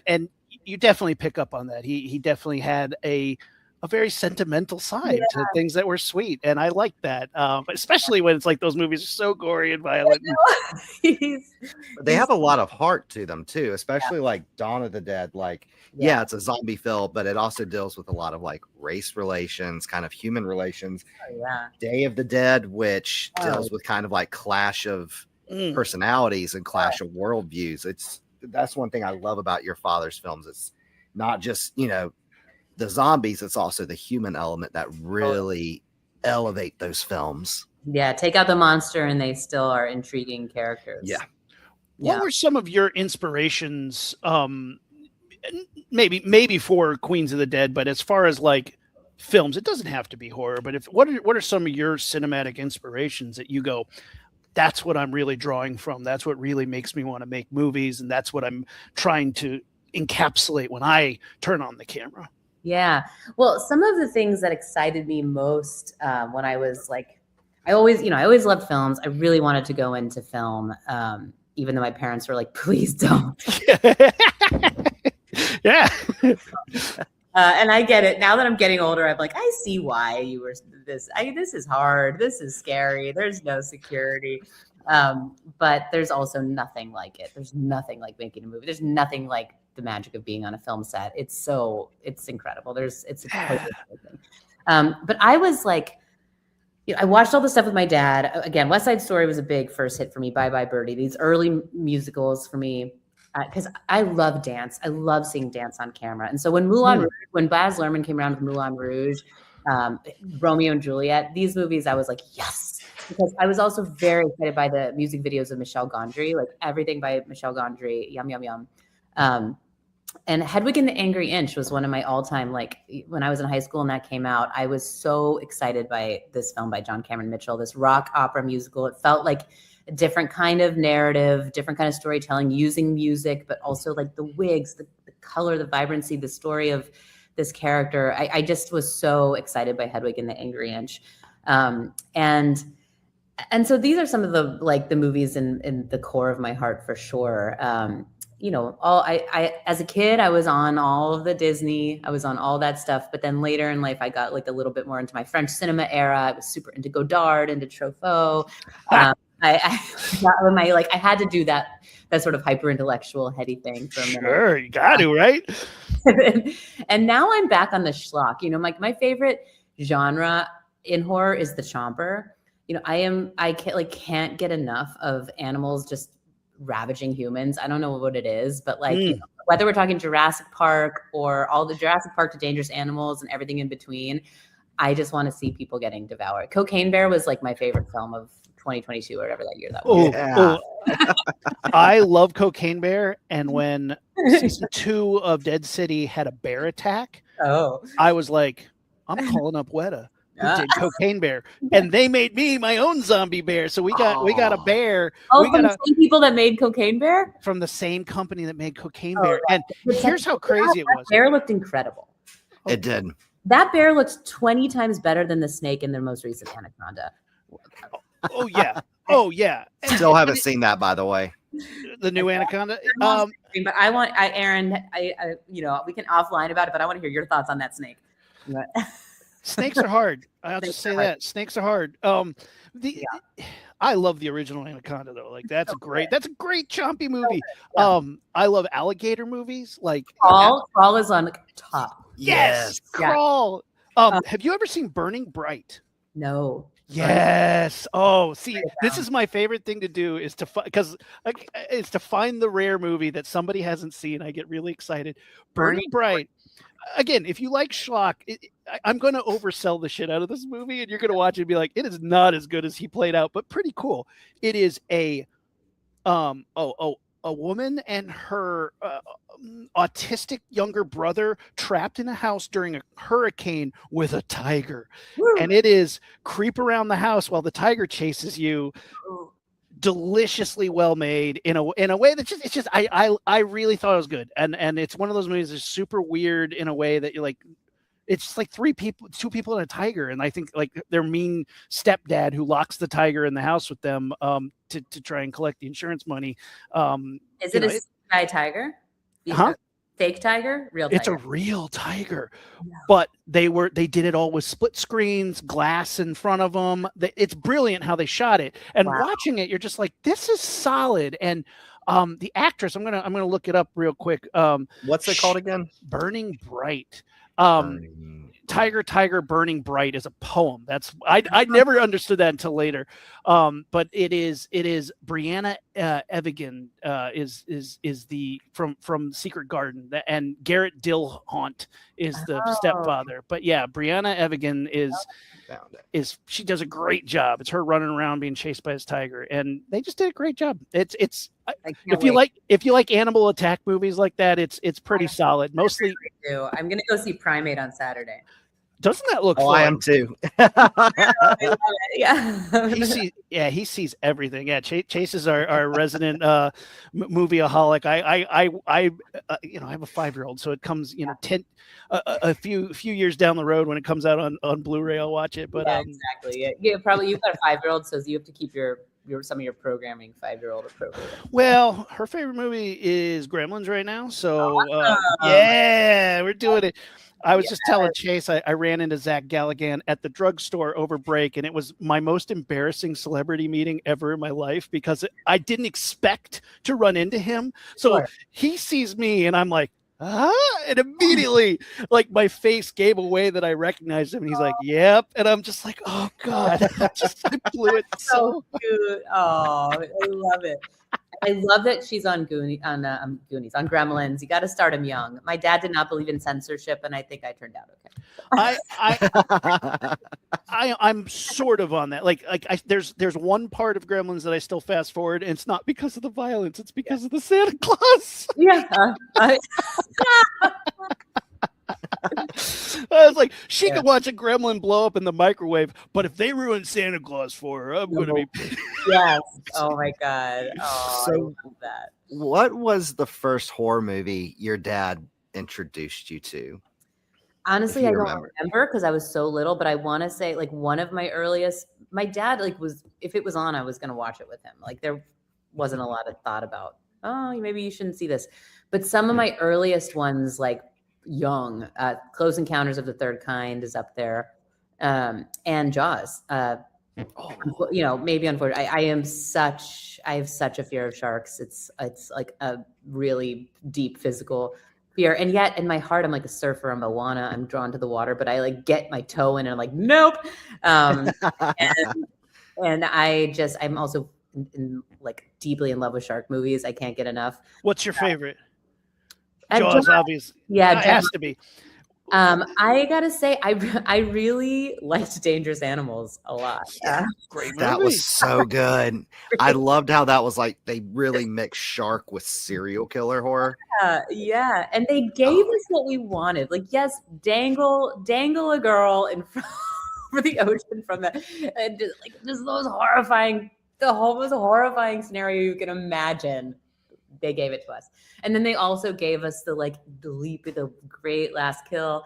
S2: and you definitely pick up on that. He definitely had a very sentimental side to things that were sweet. And I like that, especially when it's like those movies are so gory and violent.
S3: They have a lot of heart to them too, especially like Dawn of the Dead. Like, yeah, it's a zombie film, but it also deals with a lot of like race relations, kind of human relations. Day of the Dead, which deals with kind of like clash of personalities and clash of worldviews. That's one thing I love about your father's films. It's not just, you know, the zombies, it's also the human element that really elevate those films.
S1: Yeah, take out the monster and they still are intriguing characters.
S3: Yeah.
S2: What were some of your inspirations, maybe for Queens of the Dead, but as far as like films, it doesn't have to be horror, but what are some of your cinematic inspirations that you go, that's what I'm really drawing from, that's what really makes me want to make movies, and that's what I'm trying to encapsulate when I turn on the camera?
S1: Yeah. Well, some of the things that excited me most when I was like, I always loved films. I really wanted to go into film, even though my parents were like, please don't.
S2: Yeah.
S1: And I get it. Now that I'm getting older, I'm like, I see why you were this. This is hard. This is scary. There's no security. But there's also nothing like it. There's nothing like making a movie. There's nothing like the magic of being on a film set. It's incredible. It's a totally thing. But I was like, you know, I watched all the stuff with my dad. Again, West Side Story was a big first hit for me. Bye Bye Birdie. These early musicals for me, because I love dance. I love seeing dance on camera. And so when when Baz Luhrmann came around with Moulin Rouge, Romeo and Juliet, these movies, I was like, yes, because I was also very excited by the music videos of Michel Gondry, like everything by Michel Gondry, yum, yum, yum. And Hedwig and the Angry Inch was one of my all-time, like when I was in high school and that came out, I was so excited by this film by John Cameron Mitchell, this rock opera musical. It felt like a different kind of narrative, different kind of storytelling, using music, but also like the wigs, the color, the vibrancy, the story of this character. I just was so excited by Hedwig and the Angry Inch. And so these are some of the, like the movies in the core of my heart for sure. You know, I as a kid, I was on all of the Disney, I was on all that stuff. But then later in life, I got like a little bit more into my French cinema era. I was super into Godard, into Truffaut. I got my, like, I had to do that sort of hyper intellectual heady thing for a minute.
S2: Sure, you got to, right?
S1: And now I'm back on the schlock. You know, my favorite genre in horror is the chomper. You know, I can't get enough of animals just ravaging humans. I don't know what it is, but like you know, whether we're talking Jurassic Park or all the Jurassic Park to Dangerous Animals and everything in between, I just want to see people getting devoured. Cocaine Bear was like my favorite film of 2022 or whatever that year that was.
S3: Yeah.
S2: I love Cocaine Bear, and when season 2 of Dead City had a bear attack, I was like, I'm calling up Weta, who did Cocaine Bear, and they made me my own zombie bear. So we got a bear.
S1: From the same people that made Cocaine Bear?
S2: From the same company that made Cocaine Bear. And here's how crazy it was.
S1: That bear looked incredible.
S3: It did.
S1: That bear looked 20 times better than the snake in their most recent Anaconda.
S2: Oh yeah. Oh yeah.
S3: Still haven't seen that, by the way.
S2: The new Anaconda.
S1: But Aaron, you know, we can offline about it, but I want to hear your thoughts on that snake.
S2: Snakes are hard. I'll just say that snakes are hard. I love the original Anaconda though. Like that's a great chompy movie. I love alligator movies. Like
S1: Crawl is on top.
S2: Yes, Crawl. Have you ever seen Burning Bright?
S1: No.
S2: Yes. Oh, see, this is my favorite thing to do is to find the rare movie that somebody hasn't seen. I get really excited. Burning Bright. Again, if you like schlock, I'm going to oversell the shit out of this movie, and you're going to watch it and be like, it is not as good as he played out, but pretty cool. It is a woman and her autistic younger brother trapped in a house during a hurricane with a tiger. Woo. And it is creep around the house while the tiger chases you. Deliciously well made in a way that I really thought it was good. And it's one of those movies that's super weird in a way that you're like, it's just like two people and a tiger. And I think like their mean stepdad who locks the tiger in the house with them to try and collect the insurance money.
S1: Is it a tiger?
S2: Huh?
S1: Fake tiger? Real tiger?
S2: It's a real tiger. Yeah. But they did it all with split screens, glass in front of them. It's brilliant how they shot it. And watching it, you're just like, this is solid. And the actress, I'm gonna look it up real quick.
S3: What's it called again?
S2: Burning Bright. Tiger Burning Bright is a poem. That's I never understood that until later. But it is Brianna Evigan is the from Secret Garden, and Garrett Dill-Haunt is the stepfather. But yeah, Brianna Evigan is she does a great job. It's her running around being chased by his tiger, and they just did a great job. It's if you like animal attack movies like that, it's pretty solid. Mostly,
S1: I'm gonna go see Primate on Saturday.
S2: Doesn't that look fun?
S3: I am too.
S1: Yeah.
S2: He sees everything. Yeah, Chase is our resident movieaholic. I have a 5-year-old, so it comes, a few years down the road when it comes out on Blu-ray, I'll watch it. But
S1: exactly. Yeah, probably you've got a 5-year-old, so you have to keep some of your programming 5-year-old appropriate.
S2: Well, her favorite movie is Gremlins right now, so yeah, we're doing it. I was just telling Chase, I ran into Zach Galligan at the drugstore over break, and it was my most embarrassing celebrity meeting ever in my life because I didn't expect to run into him. So he sees me, and I'm like, and immediately, like, my face gave away that I recognized him, and he's like, yep. And I'm just like, oh, God. I blew it
S1: so good. Oh, I love it. I love that she's on on Gremlins. You got to start them young. My dad did not believe in censorship, and I think I turned out okay.
S2: I'm sort of on that. Like there's one part of Gremlins that I still fast forward, and it's not because of the violence; it's because of the Santa Claus.
S1: Yeah.
S2: I was like, she could watch a gremlin blow up in the microwave, but if they ruin Santa Claus for her, I'm going to be.
S1: Yes. Oh my God. Oh,
S3: So,
S1: I love that.
S3: What was the first horror movie your dad introduced you to?
S1: Honestly, I don't remember because I was so little, but I want to say like one of my earliest, my dad like was, if it was on, I was going to watch it with him. Like there wasn't a lot of thought about, oh, maybe you shouldn't see this. But some of my earliest ones, like young, Close Encounters of the Third Kind is up there. And Jaws. You know, maybe unfortunately, I have such a fear of sharks. It's like a really deep physical fear. And yet in my heart, I'm like a surfer. I'm Moana. I'm drawn to the water, but I like get my toe in and I'm like, nope. And I'm also like deeply in love with shark movies. I can't get enough.
S2: What's your favorite? Jaws, obviously.
S1: Yeah,
S2: it has to be.
S1: I gotta say, I really liked Dangerous Animals a lot.
S2: Great movie.
S3: That was so good. I loved how that was like they really mixed shark with serial killer horror.
S1: Yeah, and they gave us what we wanted. Like, yes, dangle a girl in front over the ocean from the, and just those horrifying, the most horrifying scenario you can imagine. They gave it to us. And then they also gave us the great last kill.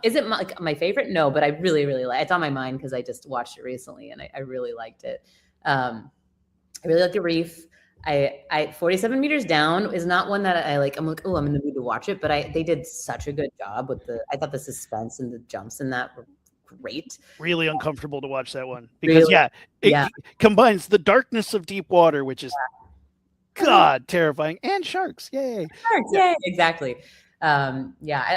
S1: Is it my favorite? No, but I really, really like it. It's on my mind because I just watched it recently and I really liked it. I really like The Reef. I 47 Meters Down is not one that I like. I'm like, oh, I'm in the mood to watch it. But they did such a good job with I thought the suspense and the jumps in that were great.
S2: Really uncomfortable to watch that one because it combines the darkness of deep water, which is God, terrifying, and sharks. Yay.
S1: Sharks, yay. Exactly. I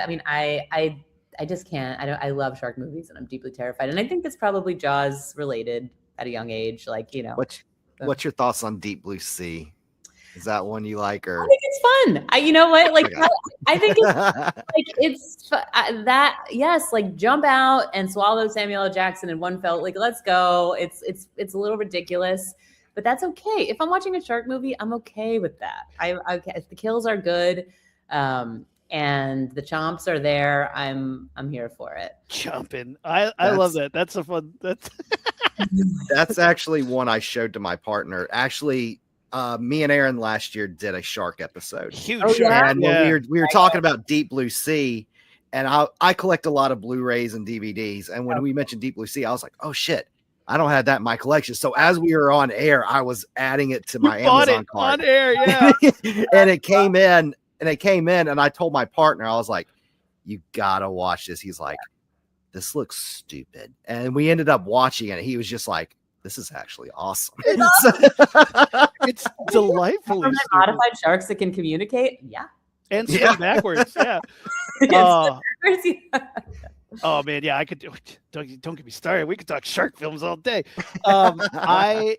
S1: mean, I just can't. I love shark movies and I'm deeply terrified. And I think it's probably Jaws related at a young age. Like, you know.
S3: What's your thoughts on Deep Blue Sea? Is that one you like? Or
S1: I think it's fun. You know what? Like, I think it's that. Yes, like jump out and swallow Samuel L. Jackson in one fell. Like, let's go. It's a little ridiculous. But that's okay. If I'm watching a shark movie, I'm okay with that. If the kills are good, and the chomps are there, I'm here for it.
S2: Chomping. I love that. That's a fun.
S3: That's actually one I showed to my partner. Actually, me and Aaron last year did a shark episode.
S2: Huge.
S3: And when we were talking about Deep Blue Sea, and I collect a lot of Blu-rays and DVDs. And when we mentioned Deep Blue Sea, I was like, oh shit. I don't have that in my collection. So as we were on air, I was adding it to my Amazon cart.
S2: On air, yeah.
S3: And it came in, and I told my partner, I was like, you gotta watch this. He's like, this looks stupid. And we ended up watching it. He was just like, this is actually awesome.
S2: It's delightfully stupid.
S1: Modified sharks that can communicate. Yeah.
S2: And swim backwards. Yeah. Oh man, yeah, I could. Don't get me started. We could talk shark films all day. I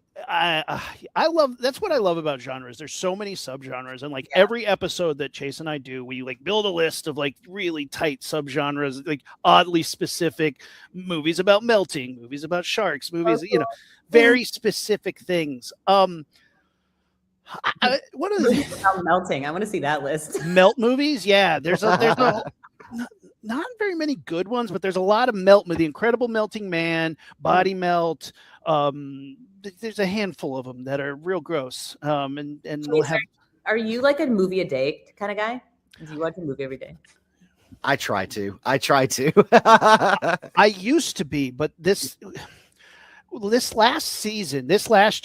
S2: love. That's what I love about genres. There's so many subgenres, and like every episode that Chase and I do, we like build a list of like really tight subgenres, like oddly specific movies about melting, movies about sharks, movies, very specific things. What are the
S1: melting? I want to see that list.
S2: Melt movies, yeah. There's not very many good ones, but there's a lot of melt. The Incredible Melting Man, Body Melt. There's a handful of them that are real gross. And we'll have.
S1: Are you like a movie a day kind of guy? Do you watch a movie every day?
S3: I try to.
S2: I used to be, but this last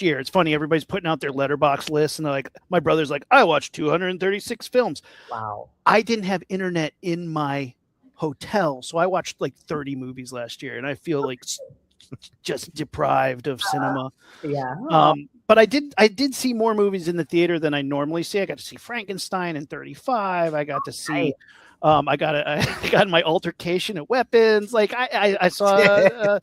S2: year, it's funny. Everybody's putting out their Letterboxd lists, and they're like, my brother's like, I watched 236 films.
S1: Wow.
S2: I didn't have internet in my hotel, so I watched like 30 movies last year, and I feel like just deprived of cinema. But I did see more movies in the theater than I normally see. I got to see Frankenstein in 35. I got to see I got my altercation at Weapons. Like I saw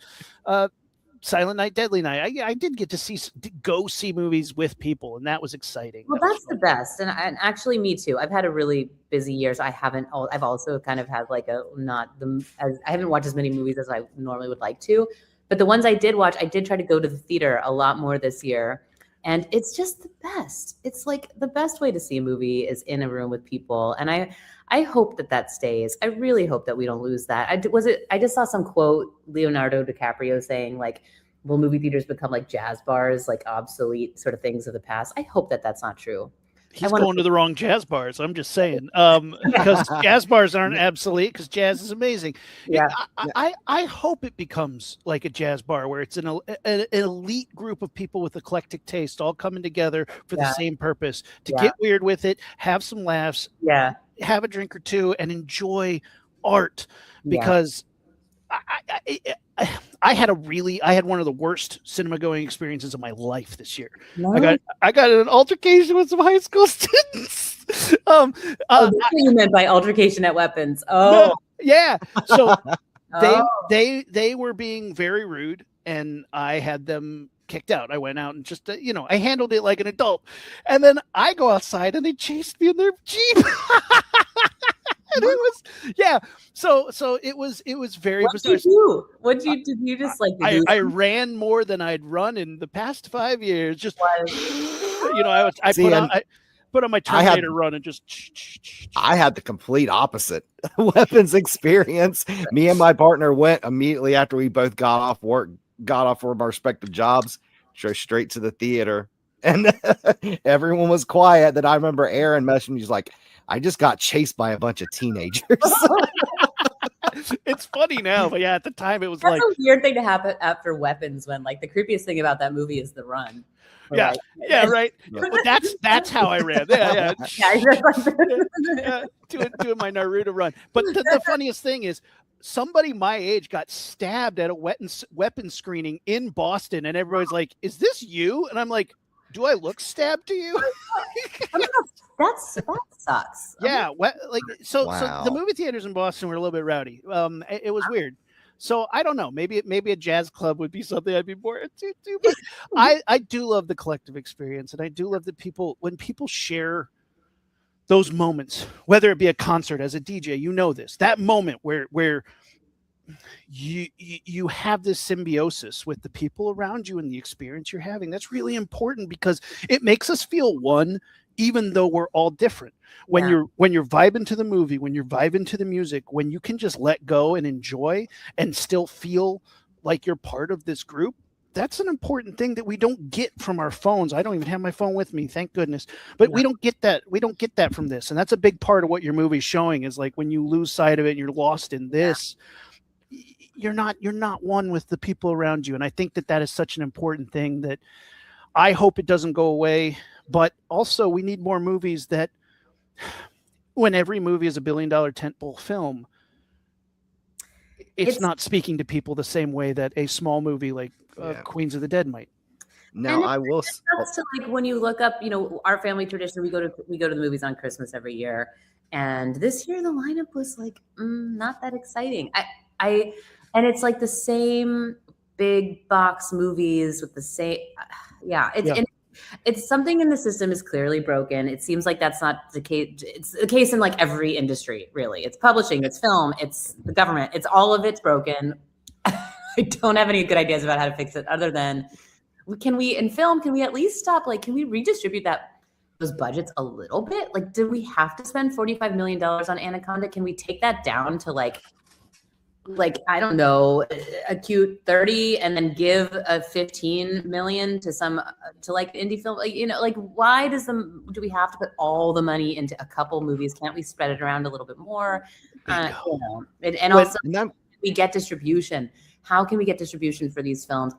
S2: Silent Night, Deadly Night. I did get to go see movies with people, and that was exciting.
S1: Well, that's the best. And actually, me too. I've had a really busy year, so I've also kind of had like I haven't watched as many movies as I normally would like to. But the ones I did watch, I did try to go to the theater a lot more this year. And it's just the best. It's like the best way to see a movie is in a room with people. And I hope that stays. I really hope that we don't lose that. I just saw some quote, Leonardo DiCaprio saying like, will movie theaters become like jazz bars, like obsolete sort of things of the past? I hope that that's not true.
S2: He's going to the wrong jazz bars. I'm just saying, because jazz bars aren't obsolete because jazz is amazing.
S1: Yeah.
S2: I hope it becomes like a jazz bar where it's an elite group of people with eclectic taste all coming together for the same purpose, to get weird with it, have some laughs, have a drink or two, and enjoy art. Because I had one of the worst cinema going experiences of my life this year. No. I got an altercation with some high school students.
S1: That's what you meant by altercation at weapons. Oh,
S2: no, yeah. So they were being very rude, and I had them kicked out. I went out and just I handled it like an adult, and then I go outside and they chased me in their Jeep. And it was so it was very bizarre.
S1: What did you just like?
S2: I ran more than I'd run in the past 5 years. Just I put on my Terminator run and just.
S3: I had the complete opposite weapons experience. Me and my partner went immediately after we both got off from our respective jobs, straight to the theater, and everyone was quiet. Then I remember Aaron messaging me, he's like, I just got chased by a bunch of teenagers.
S2: It's funny now, but yeah, at the time it was
S1: that's a weird thing to happen after Weapons, when like the creepiest thing about that movie is the run.
S2: Right. But that's how I ran. Doing my Naruto run. But the funniest thing is, somebody my age got stabbed at a weapons screening in Boston, and everybody's like, "Is this you?" And I'm like, "Do I look stabbed to you?"
S1: That sucks.
S2: Yeah, so the movie theaters in Boston were a little bit rowdy. It was weird. So I don't know. Maybe a jazz club would be something I'd be more into too. But I do love the collective experience, and I do love when people share those moments, whether it be a concert as a DJ. This, that moment where you have this symbiosis with the people around you and the experience you're having. That's really important because it makes us feel one, even though we're all different. When you're vibing to the movie, when you're vibing to the music, when you can just let go and enjoy and still feel like you're part of this group, that's an important thing that we don't get from our phones. I don't even have my phone with me, thank goodness. But we don't get that. We don't get that from this. And that's a big part of what your movie's showing, is like when you lose sight of it and you're lost in this, you're not one with the people around you. And I think that is such an important thing that I hope it doesn't go away. But also we need more movies that, when every movie is $1 billion tentpole film, it's not speaking to people the same way that a small movie like Queens of the Dead might.
S3: No, I will.
S1: That's to, like, when you look up, our family tradition, we go to the movies on Christmas every year, and this year the lineup was like not that exciting. And it's like the same big box movies with the same. It's something in the system is clearly broken. It seems like that's not the case. It's the case in like every industry, really. It's publishing, it's film, it's the government. It's all of it's broken. I don't have any good ideas about how to fix it, other than can we at least stop? Like, can we redistribute those budgets a little bit? Like, did we have to spend $45 million on Anaconda? Can we take that down to like I don't know, a cute 30, and then give a 15 million to like indie film? Why do we have to put all the money into a couple movies? Can't we spread it around a little bit more? Also we get distribution. How can we get distribution for these films?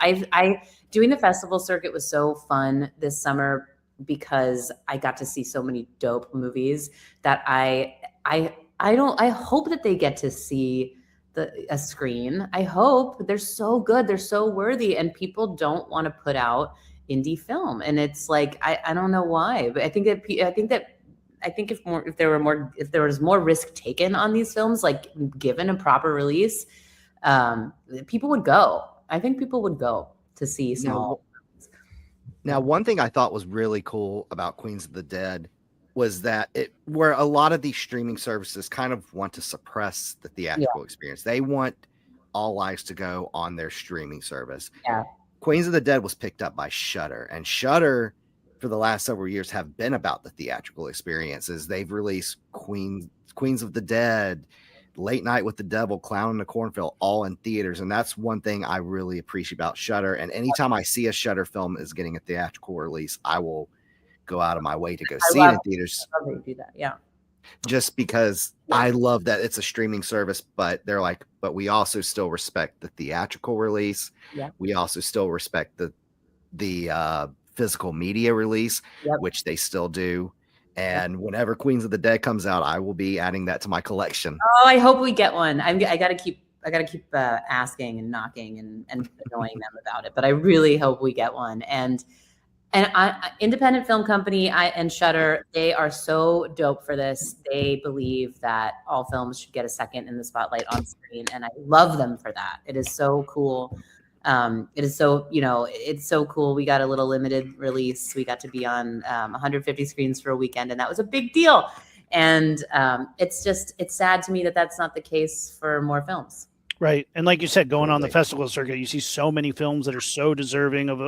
S1: Doing the festival circuit was so fun this summer because I got to see so many dope movies that I hope that they get to see a screen. I hope. They're so good. They're so worthy. And people don't want to put out indie film. And it's like, I don't know why, but I think if there was more risk taken on these films, like given a proper release, people would go. I think people would go to see small.
S3: Now, one thing I thought was really cool about Queens of the Dead was that where a lot of these streaming services kind of want to suppress the theatrical experience. They want all eyes to go on their streaming service.
S1: Yeah.
S3: Queens of the Dead was picked up by Shudder, and Shudder for the last several years have been about the theatrical experiences. They've released Queens of the Dead, Late Night with the Devil, Clown in the Cornfield, all in theaters. And that's one thing I really appreciate about Shudder. And anytime I see a Shudder film is getting a theatrical release, I will go out of my way to go see it in theaters.
S1: I love that you do that. Yeah.
S3: Just because I love that it's a streaming service, but they're like, but we also still respect the theatrical release.
S1: Yeah.
S3: We also still respect the physical media release, which they still do. And whenever Queens of the Dead comes out, I will be adding that to my collection.
S1: Oh, I hope we get one. I gotta keep asking and knocking and annoying them about it. But I really hope we get one. And independent film company and Shudder, they are so dope for this. They believe that all films should get a second in the spotlight on screen, and I love them for that. It is so cool. It is so, it's so cool. We got a little limited release. We got to be on 150 screens for a weekend, and that was a big deal. And it's sad to me that that's not the case for more films.
S2: Right. And like you said, going on the festival circuit, you see so many films that are so deserving of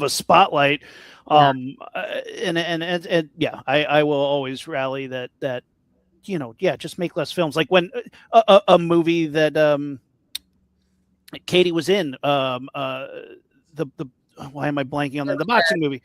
S2: a spotlight. I will always rally that, just make less films. Like when a movie that Katie was in, why am I blanking on the boxing movie?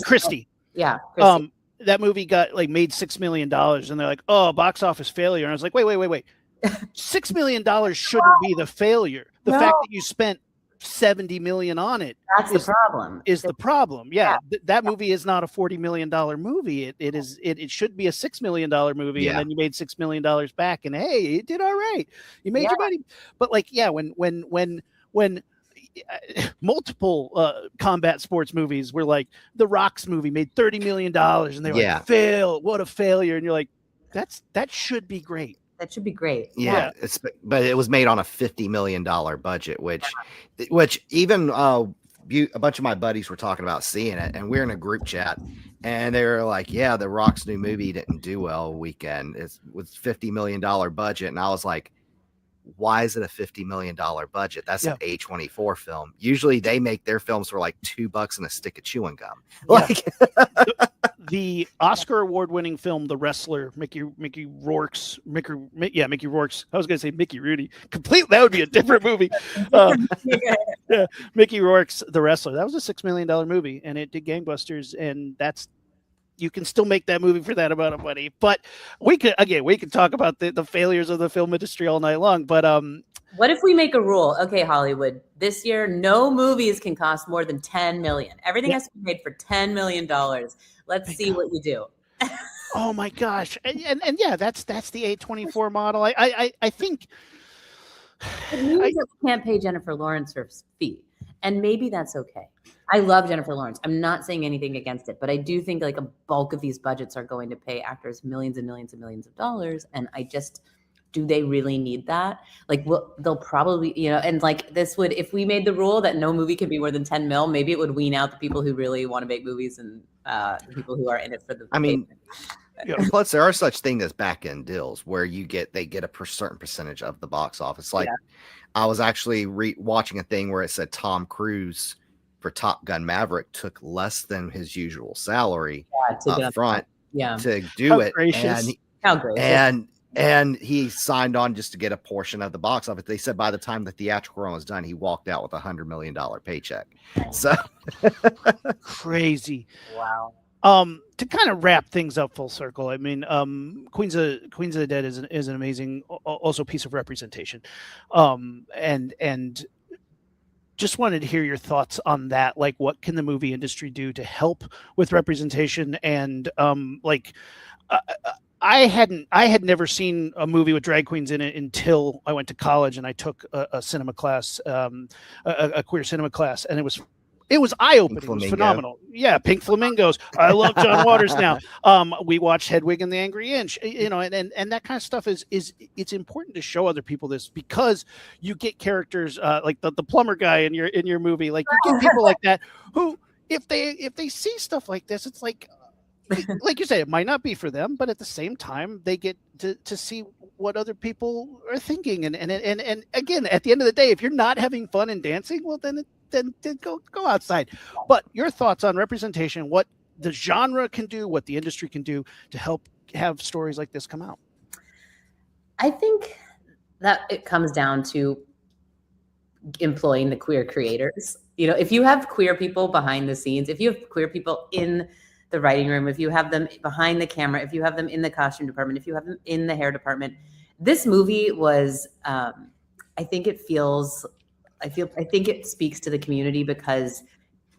S2: Christy.
S1: Yeah. Christy.
S2: That movie got made $6 million, and they're like, oh, box office failure. And I was like, wait. $6 million shouldn't be the failure. The fact that you spent $70 million on it
S1: the problem.
S2: Is the problem. Yeah. That movie is not a $40 million movie. It should be a $6 million movie, and then you made $6 million back, and hey, it did all right. You made your money. But when multiple combat sports movies were like The Rock's movie made $30 million, and they were like, fail, what a failure. And you're like, that should be great.
S1: That should be great.
S3: Yeah. But it was made on a $50 million budget, which even a bunch of my buddies were talking about seeing it, and we're in a group chat, and they were like, yeah, The Rock's new movie didn't do well weekend. It was $50 million budget. And I was like, why is it a $50 million budget? That's an A24 film. Usually they make their films for like $2 and a stick of chewing gum.
S2: The Oscar award-winning film, The Wrestler, Mickey Rourke's. I was going to say Mickey Rooney. That would be a different movie. Mickey Rourke's The Wrestler. That was a $6 million movie, and it did gangbusters. And you can still make that movie for that amount of money. But we could talk about the failures of the film industry all night long. But
S1: what if we make a rule? Okay, Hollywood, this year no movies can cost more than $10 million. Everything has to be made for $10 million. Let's see what you do.
S2: Oh my gosh. And that's the A24 model. I think
S1: it means that we can't pay Jennifer Lawrence her fee. And maybe that's okay. I love Jennifer Lawrence. I'm not saying anything against it, but I do think a bulk of these budgets are going to pay actors millions and millions and millions of dollars. And do they really need that? They'll probably, and this would, if we made the rule that no movie can be more than 10 mil, maybe it would wean out the people who really want to make movies and the people who are in it for the.
S3: Plus there are such things as back end deals where they get a certain percentage of the box office. I was actually watching a thing where it said Tom Cruise for Top Gun Maverick took less than his usual salary up front to do it.
S1: How gracious.
S3: And he signed on just to get a portion of the box office. They said by the time the theatrical run was done, he walked out with $100 million paycheck. So
S2: crazy.
S1: Wow.
S2: To kind of wrap things up full circle, I mean, Queens of the Dead is an amazing also piece of representation. And just wanted to hear your thoughts on that. What can the movie industry do to help with representation? And I had never seen a movie with drag queens in it until I went to college and I took a cinema class, a queer cinema class, and it was eye-opening. It was phenomenal. Yeah, Pink Flamingos. I love John Waters now. We watched Hedwig and the Angry Inch. And that kind of stuff is it's important to show other people this, because you get characters like the plumber guy in your movie. You get people like that who, if they see stuff like this, it's like, like you say, it might not be for them, but at the same time, they get to see what other people are thinking. And again, at the end of the day, if you're not having fun and dancing, well, then go outside. But your thoughts on representation, what the genre can do, what the industry can do to help have stories like this come out?
S1: I think that it comes down to employing the queer creators. You know, if you have queer people behind the scenes, if you have queer people in the writing room, if you have them behind the camera, if you have them in the costume department, if you have them in the hair department, this movie was, I think it speaks to the community because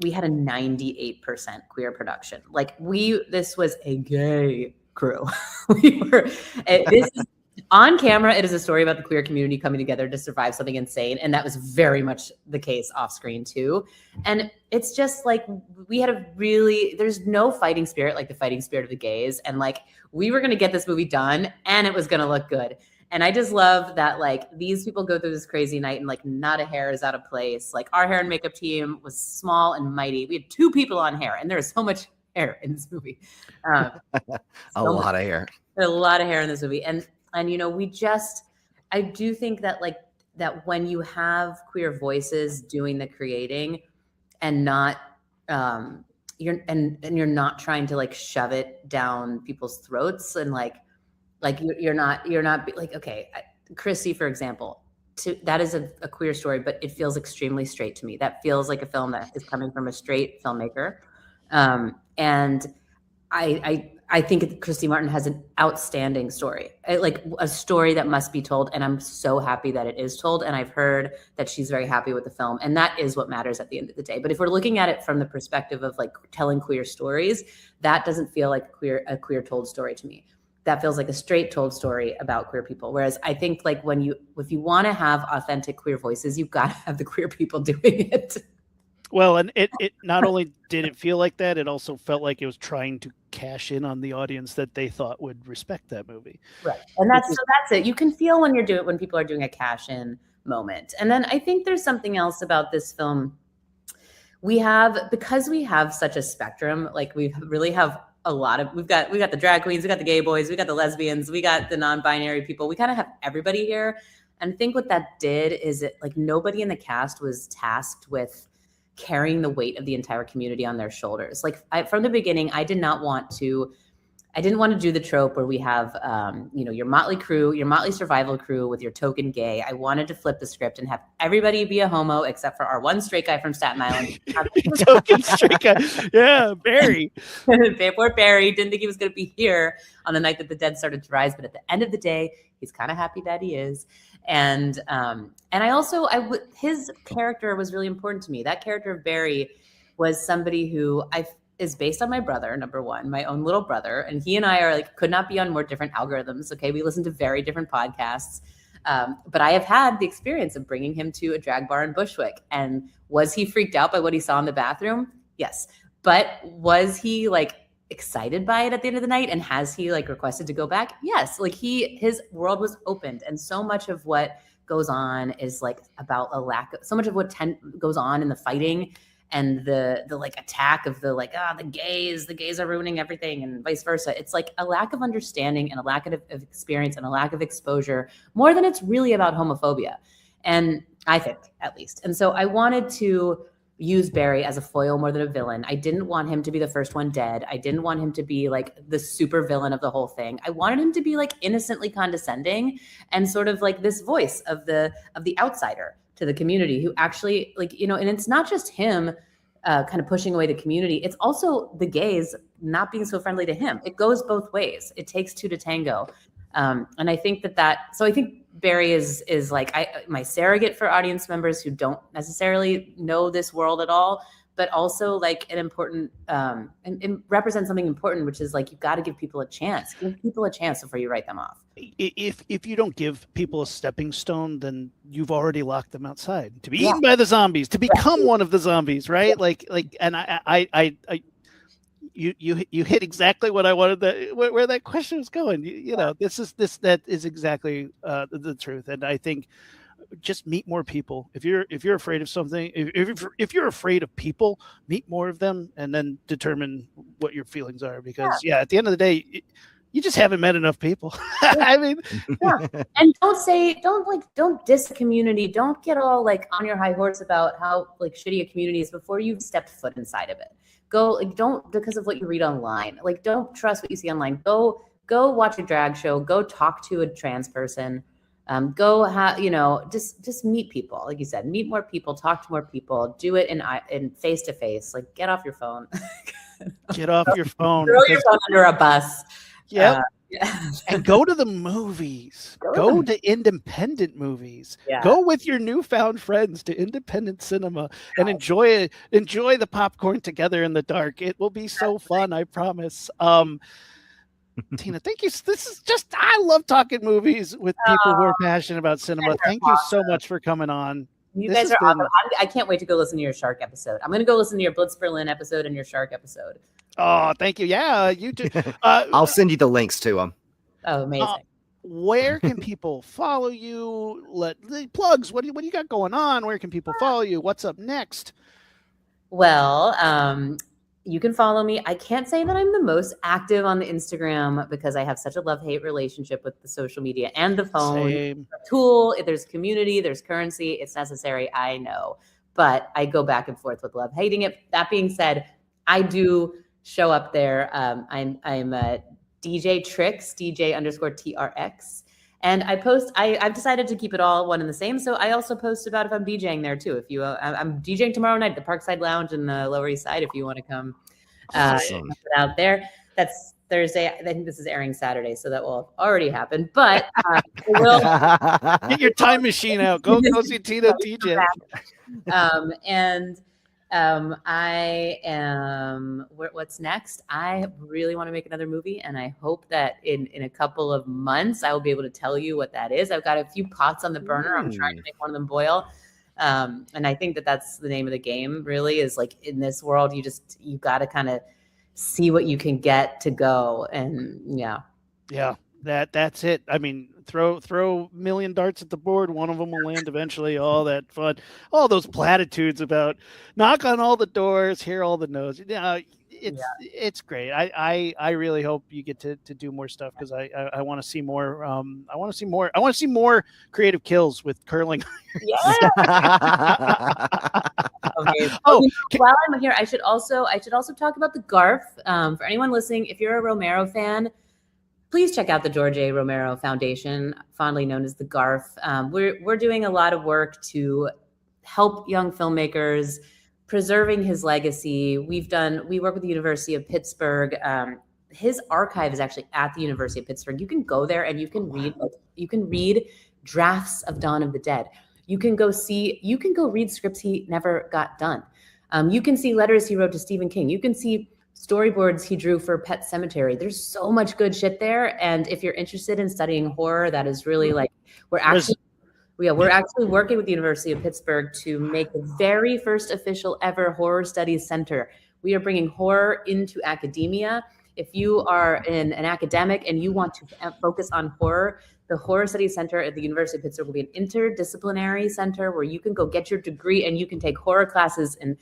S1: we had a 98% queer production. Like this was a gay crew. This is on camera. It is a story about the queer community coming together to survive something insane. And that was very much the case off screen too. And it's just like, there's no fighting spirit like the fighting spirit of the gays. And like, we were going to get this movie done and it was going to look good. And I just love that, like, these people go through this crazy night and like not a hair is out of place. Like our hair and makeup team was small and mighty. We had 2 people on hair and there is so much hair in this movie.
S3: A lot of hair.
S1: There's a lot of hair in this movie. And you know, I do think that like that when you have queer voices doing the creating and not, you're not trying to like shove it down people's throats and like you're not like, okay, Chrissy, for example, that is a queer story, but it feels extremely straight to me. That feels like a film that is coming from a straight filmmaker. And I think Christy Martin has an outstanding story, like a story that must be told. And I'm so happy that it is told. And I've heard that she's very happy with the film. And that is what matters at the end of the day. But if we're looking at it from the perspective of like telling queer stories, that doesn't feel like a queer told story to me. That feels like a straight told story about queer people. Whereas I think like if you want to have authentic queer voices, you've got to have the queer people doing it.
S2: Well, and it not only did it feel like that, it also felt like it was trying to cash in on the audience that they thought would respect that movie.
S1: Right. And that's it. You can feel when people are doing a cash in moment. And then I think there's something else about this film. Because we have such a spectrum, like we really have we've got the drag queens, we got the gay boys, we got the lesbians, we got the non-binary people. We kind of have everybody here. And I think what that did is like nobody in the cast was tasked with carrying the weight of the entire community on their shoulders. Like from the beginning, I didn't want to do the trope where we have, your motley crew, your motley survival crew with your token gay. I wanted to flip the script and have everybody be a homo except for our one straight guy from Staten Island.
S2: Token straight guy. Yeah, Barry.
S1: Poor Barry didn't think he was going to be here on the night that the dead started to rise. But at the end of the day, he's kind of happy that he is. And his character was really important to me. That character of Barry was somebody who is based on my brother, number one, my own little brother. And he and I are like, could not be on more different algorithms. Okay. We listen to very different podcasts. But I have had the experience of bringing him to a drag bar in Bushwick. And was he freaked out by what he saw in the bathroom? Yes. But was he like excited by it at the end of the night? And has he like requested to go back? Yes. Like his world was opened. And so much of what goes on is like about so much of what goes on in the fighting and the like attack of the like, the gays are ruining everything and vice versa. It's like a lack of understanding and a lack of experience and a lack of exposure more than it's really about homophobia. And I think at least. And so I wanted to use Barry as a foil more than a villain. I didn't want him to be the first one dead. I didn't want him to be like the super villain of the whole thing. I wanted him to be like innocently condescending and sort of like this voice of the outsider to the community who actually like, and it's not just him kind of pushing away the community. It's also the gays not being so friendly to him. It goes both ways. It takes 2 to tango. And I think so I think Barry is like my surrogate for audience members who don't necessarily know this world at all, but also like an important and represents something important, which is like you've got to give people a chance. Give people a chance before you write them off.
S2: If you don't give people a stepping stone, then you've already locked them outside to be eaten by the zombies, to become one of the zombies, right? Like, and you hit exactly what I wanted, where that question was going. That is exactly the truth. And I think just meet more people. If you're afraid of something, if you're afraid of people, meet more of them, and then determine what your feelings are. Because at the end of the day, you just haven't met enough people. I mean,
S1: and don't diss the community. Don't get all like on your high horse about how like shitty a community is before you've stepped foot inside of it. Don't because of what you read online. Like, don't trust what you see online. Go watch a drag show. Go talk to a trans person. Just meet people. Like you said, meet more people, talk to more people, do it in face to face. Like, get off your phone.
S2: Get off your phone.
S1: Throw your phone under a bus.
S2: Yeah. And go to the movies. Go to independent movies.
S1: Yeah.
S2: Go with your newfound friends to independent cinema and enjoy the popcorn together in the dark. It will be so fun, I promise. Tina, thank you. I love talking movies with people who are passionate about cinema. Thank you so much for coming on.
S1: You guys are awesome. I can't wait to go listen to your Shark episode. I'm going to go listen to your Blitz Berlin episode and your Shark episode.
S2: Oh, thank you. Yeah, you do.
S3: I'll send you the links to them.
S1: Oh, amazing.
S2: Where can people follow you? Plugs. What do you got going on? Where can people follow you? What's up next?
S1: Well, you can follow me. I can't say that I'm the most active on the Instagram because I have such a love-hate relationship with the social media and the phone.
S2: Same.
S1: Tool. If there's community, there's currency. It's necessary. I know, but I go back and forth with love, hating it. That being said, I do show up there. I'm a DJ Trix, DJ_TRX. And I post, I've decided to keep it all one and the same. So I also post about if I'm DJing there too. If you, I'm DJing tomorrow night at the Parkside Lounge in the Lower East Side. If you want to come out there, that's Thursday. I think this is airing Saturday, so that will have already happened. But
S2: get your time machine out. Go see Tina DJ.
S1: I am. What's next? I really want to make another movie, and I hope that in a couple of months I will be able to tell you what that is. I've got a few pots on the burner. I'm trying to make one of them boil, and I think that that's the name of the game. Really, is like in this world, you got to kind of see what you can get to go, and
S2: yeah. That's it. I mean, throw a million darts at the board. One of them will land eventually. All that fun, all those platitudes about knock on all the doors, hear all the no's. It's great. I really hope you get to do more stuff because I want to see more. I want to see more creative kills with curling.
S1: Yeah. Okay. While I'm here, I should also talk about the Garf. For anyone listening, if you're a Romero fan, please check out the George A. Romero Foundation, fondly known as the Garf. We're doing a lot of work to help young filmmakers, preserving his legacy. We work with the University of Pittsburgh. His archive is actually at the University of Pittsburgh. You can go there and you can read drafts of Dawn of the Dead. You can go read scripts he never got done. You can see letters he wrote to Stephen King. You can see storyboards he drew for Pet Sematary. There's so much good shit there. And if you're interested in studying horror, that is really like, we're actually working with the University of Pittsburgh to make the very first official ever horror studies center. We are bringing horror into academia. If you are an academic and you want to focus on horror, the Horror Studies Center at the University of Pittsburgh will be an interdisciplinary center where you can go get your degree and you can take horror classes in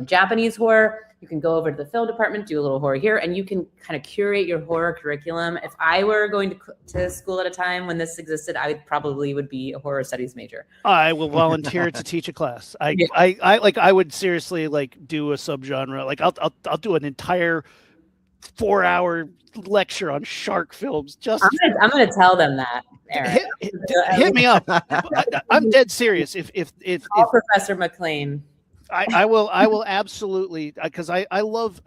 S1: Japanese horror. You can go over to the film department, do a little horror here, and you can kind of curate your horror curriculum. If I were going to school at a time when this existed, I probably would be a horror studies major.
S2: I will volunteer to teach a class. I would seriously do a subgenre. Like I'll do an entire 4-hour lecture on shark films.
S1: I'm gonna tell them that.
S2: Hit me up. I'm dead serious. If
S1: Professor McLean.
S2: I will absolutely, because I love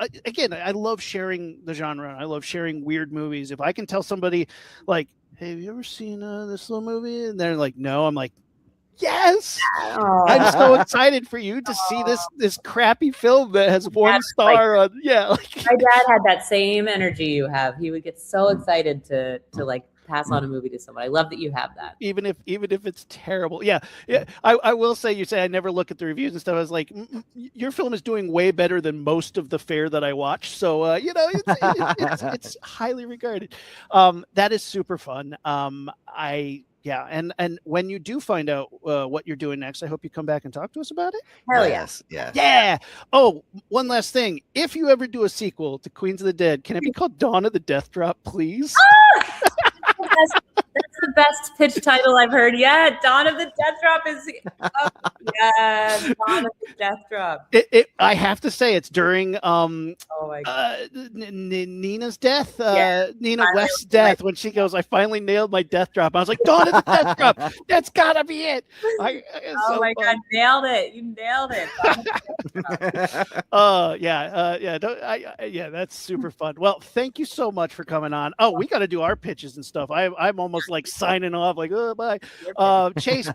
S2: sharing the genre. I love sharing weird movies. If I can tell somebody like, hey, have you ever seen this little movie? And they're like, no. I'm like, yes. Aww. I'm so excited for you to see this crappy film that has one star on. Yeah.
S1: My dad had that same energy you have. He would get so excited to pass on a movie to someone. I love that you have that. Even if
S2: it's terrible. Yeah. I will say, you say I never look at the reviews and stuff. I was like, your film is doing way better than most of the fare that I watch. So, it's highly regarded. That is super fun. Yeah, and when you do find out what you're doing next, I hope you come back and talk to us about it.
S1: Hell
S3: yes.
S2: Yeah. Oh, one last thing. If you ever do a sequel to Queens of the Dead, can it be called Dawn of the Death Drop, please?
S1: That's the best pitch title I've heard yet. Dawn of the Death Drop is Dawn of the Death Drop.
S2: I have to say it's during
S1: Oh my God.
S2: Nina's death,
S1: Yeah,
S2: Nina West's death, when she goes, I finally nailed my death drop. I was like, Dawn of the Death Drop. That's gotta be it.
S1: Oh my God, nailed it. You nailed it.
S2: Yeah, that's super fun. Well, thank you so much for coming on. Oh, we got to do our pitches and stuff. I'm almost like signing off, like, oh, bye. Chase,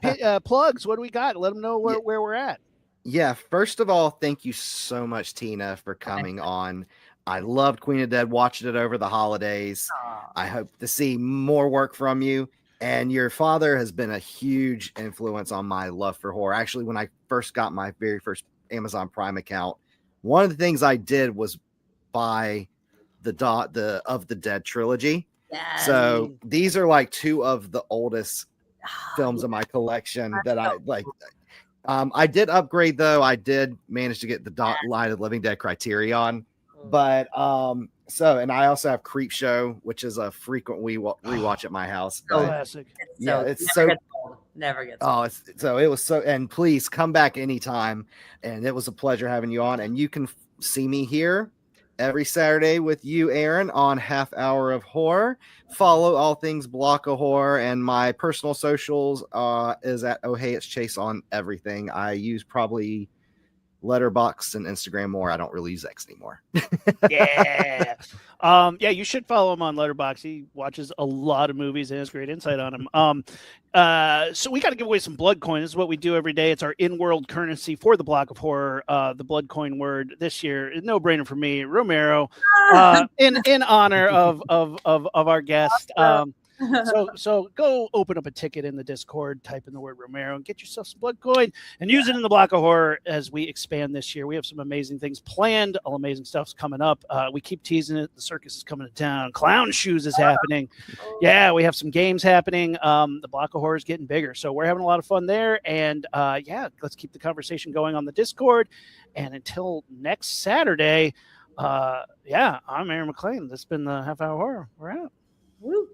S2: plugs. What do we got? Let them know where we're at.
S3: Yeah, first of all, thank you so much, Tina, for coming on. I loved Queen of Dead, watching it over the holidays. I hope to see more work from you. And your father has been a huge influence on my love for horror. Actually, when I first got my very first Amazon Prime account, one of the things I did was buy the Of the Dead trilogy.
S1: Yes.
S3: So these are like two of the oldest films in my collection that I like. I did upgrade though. I did manage to get the Light of the Living Dead Criterion, but and I also have Creepshow, which is a frequent rewatch at my house.
S2: Classic.
S3: Yeah, it's
S1: never gets
S3: old. It was so. And please come back anytime. And it was a pleasure having you on. And you can see me here every Saturday with you, Aaron, on Half Hour of Horror. Follow all things Block of Horror, and my personal socials is at Oh Hey It's Chase on everything. I use probably Letterboxd and Instagram more. I don't really use X anymore.
S2: Yeah. You should follow him on Letterboxd. He watches a lot of movies and has great insight on them. So we got to give away some blood coin. This is what we do every day. It's our in-world currency for the Block of Horror. The blood coin word this year is no brainer for me, Romero, in honor of our guest. So go open up a ticket in the Discord, type in the word Romero, and get yourself some blood coin and use it in the Block of Horror as we expand this year. We have some amazing things planned. All amazing stuff's coming up. We keep teasing it. The circus is coming to town. Clown Shoes is happening. Yeah, we have some games happening. The Block of Horror is getting bigger, so we're having a lot of fun there. And let's keep the conversation going on the Discord. And until next Saturday, I'm Aaron McLean. This has been the Half Hour Horror. We're out.
S1: Woo.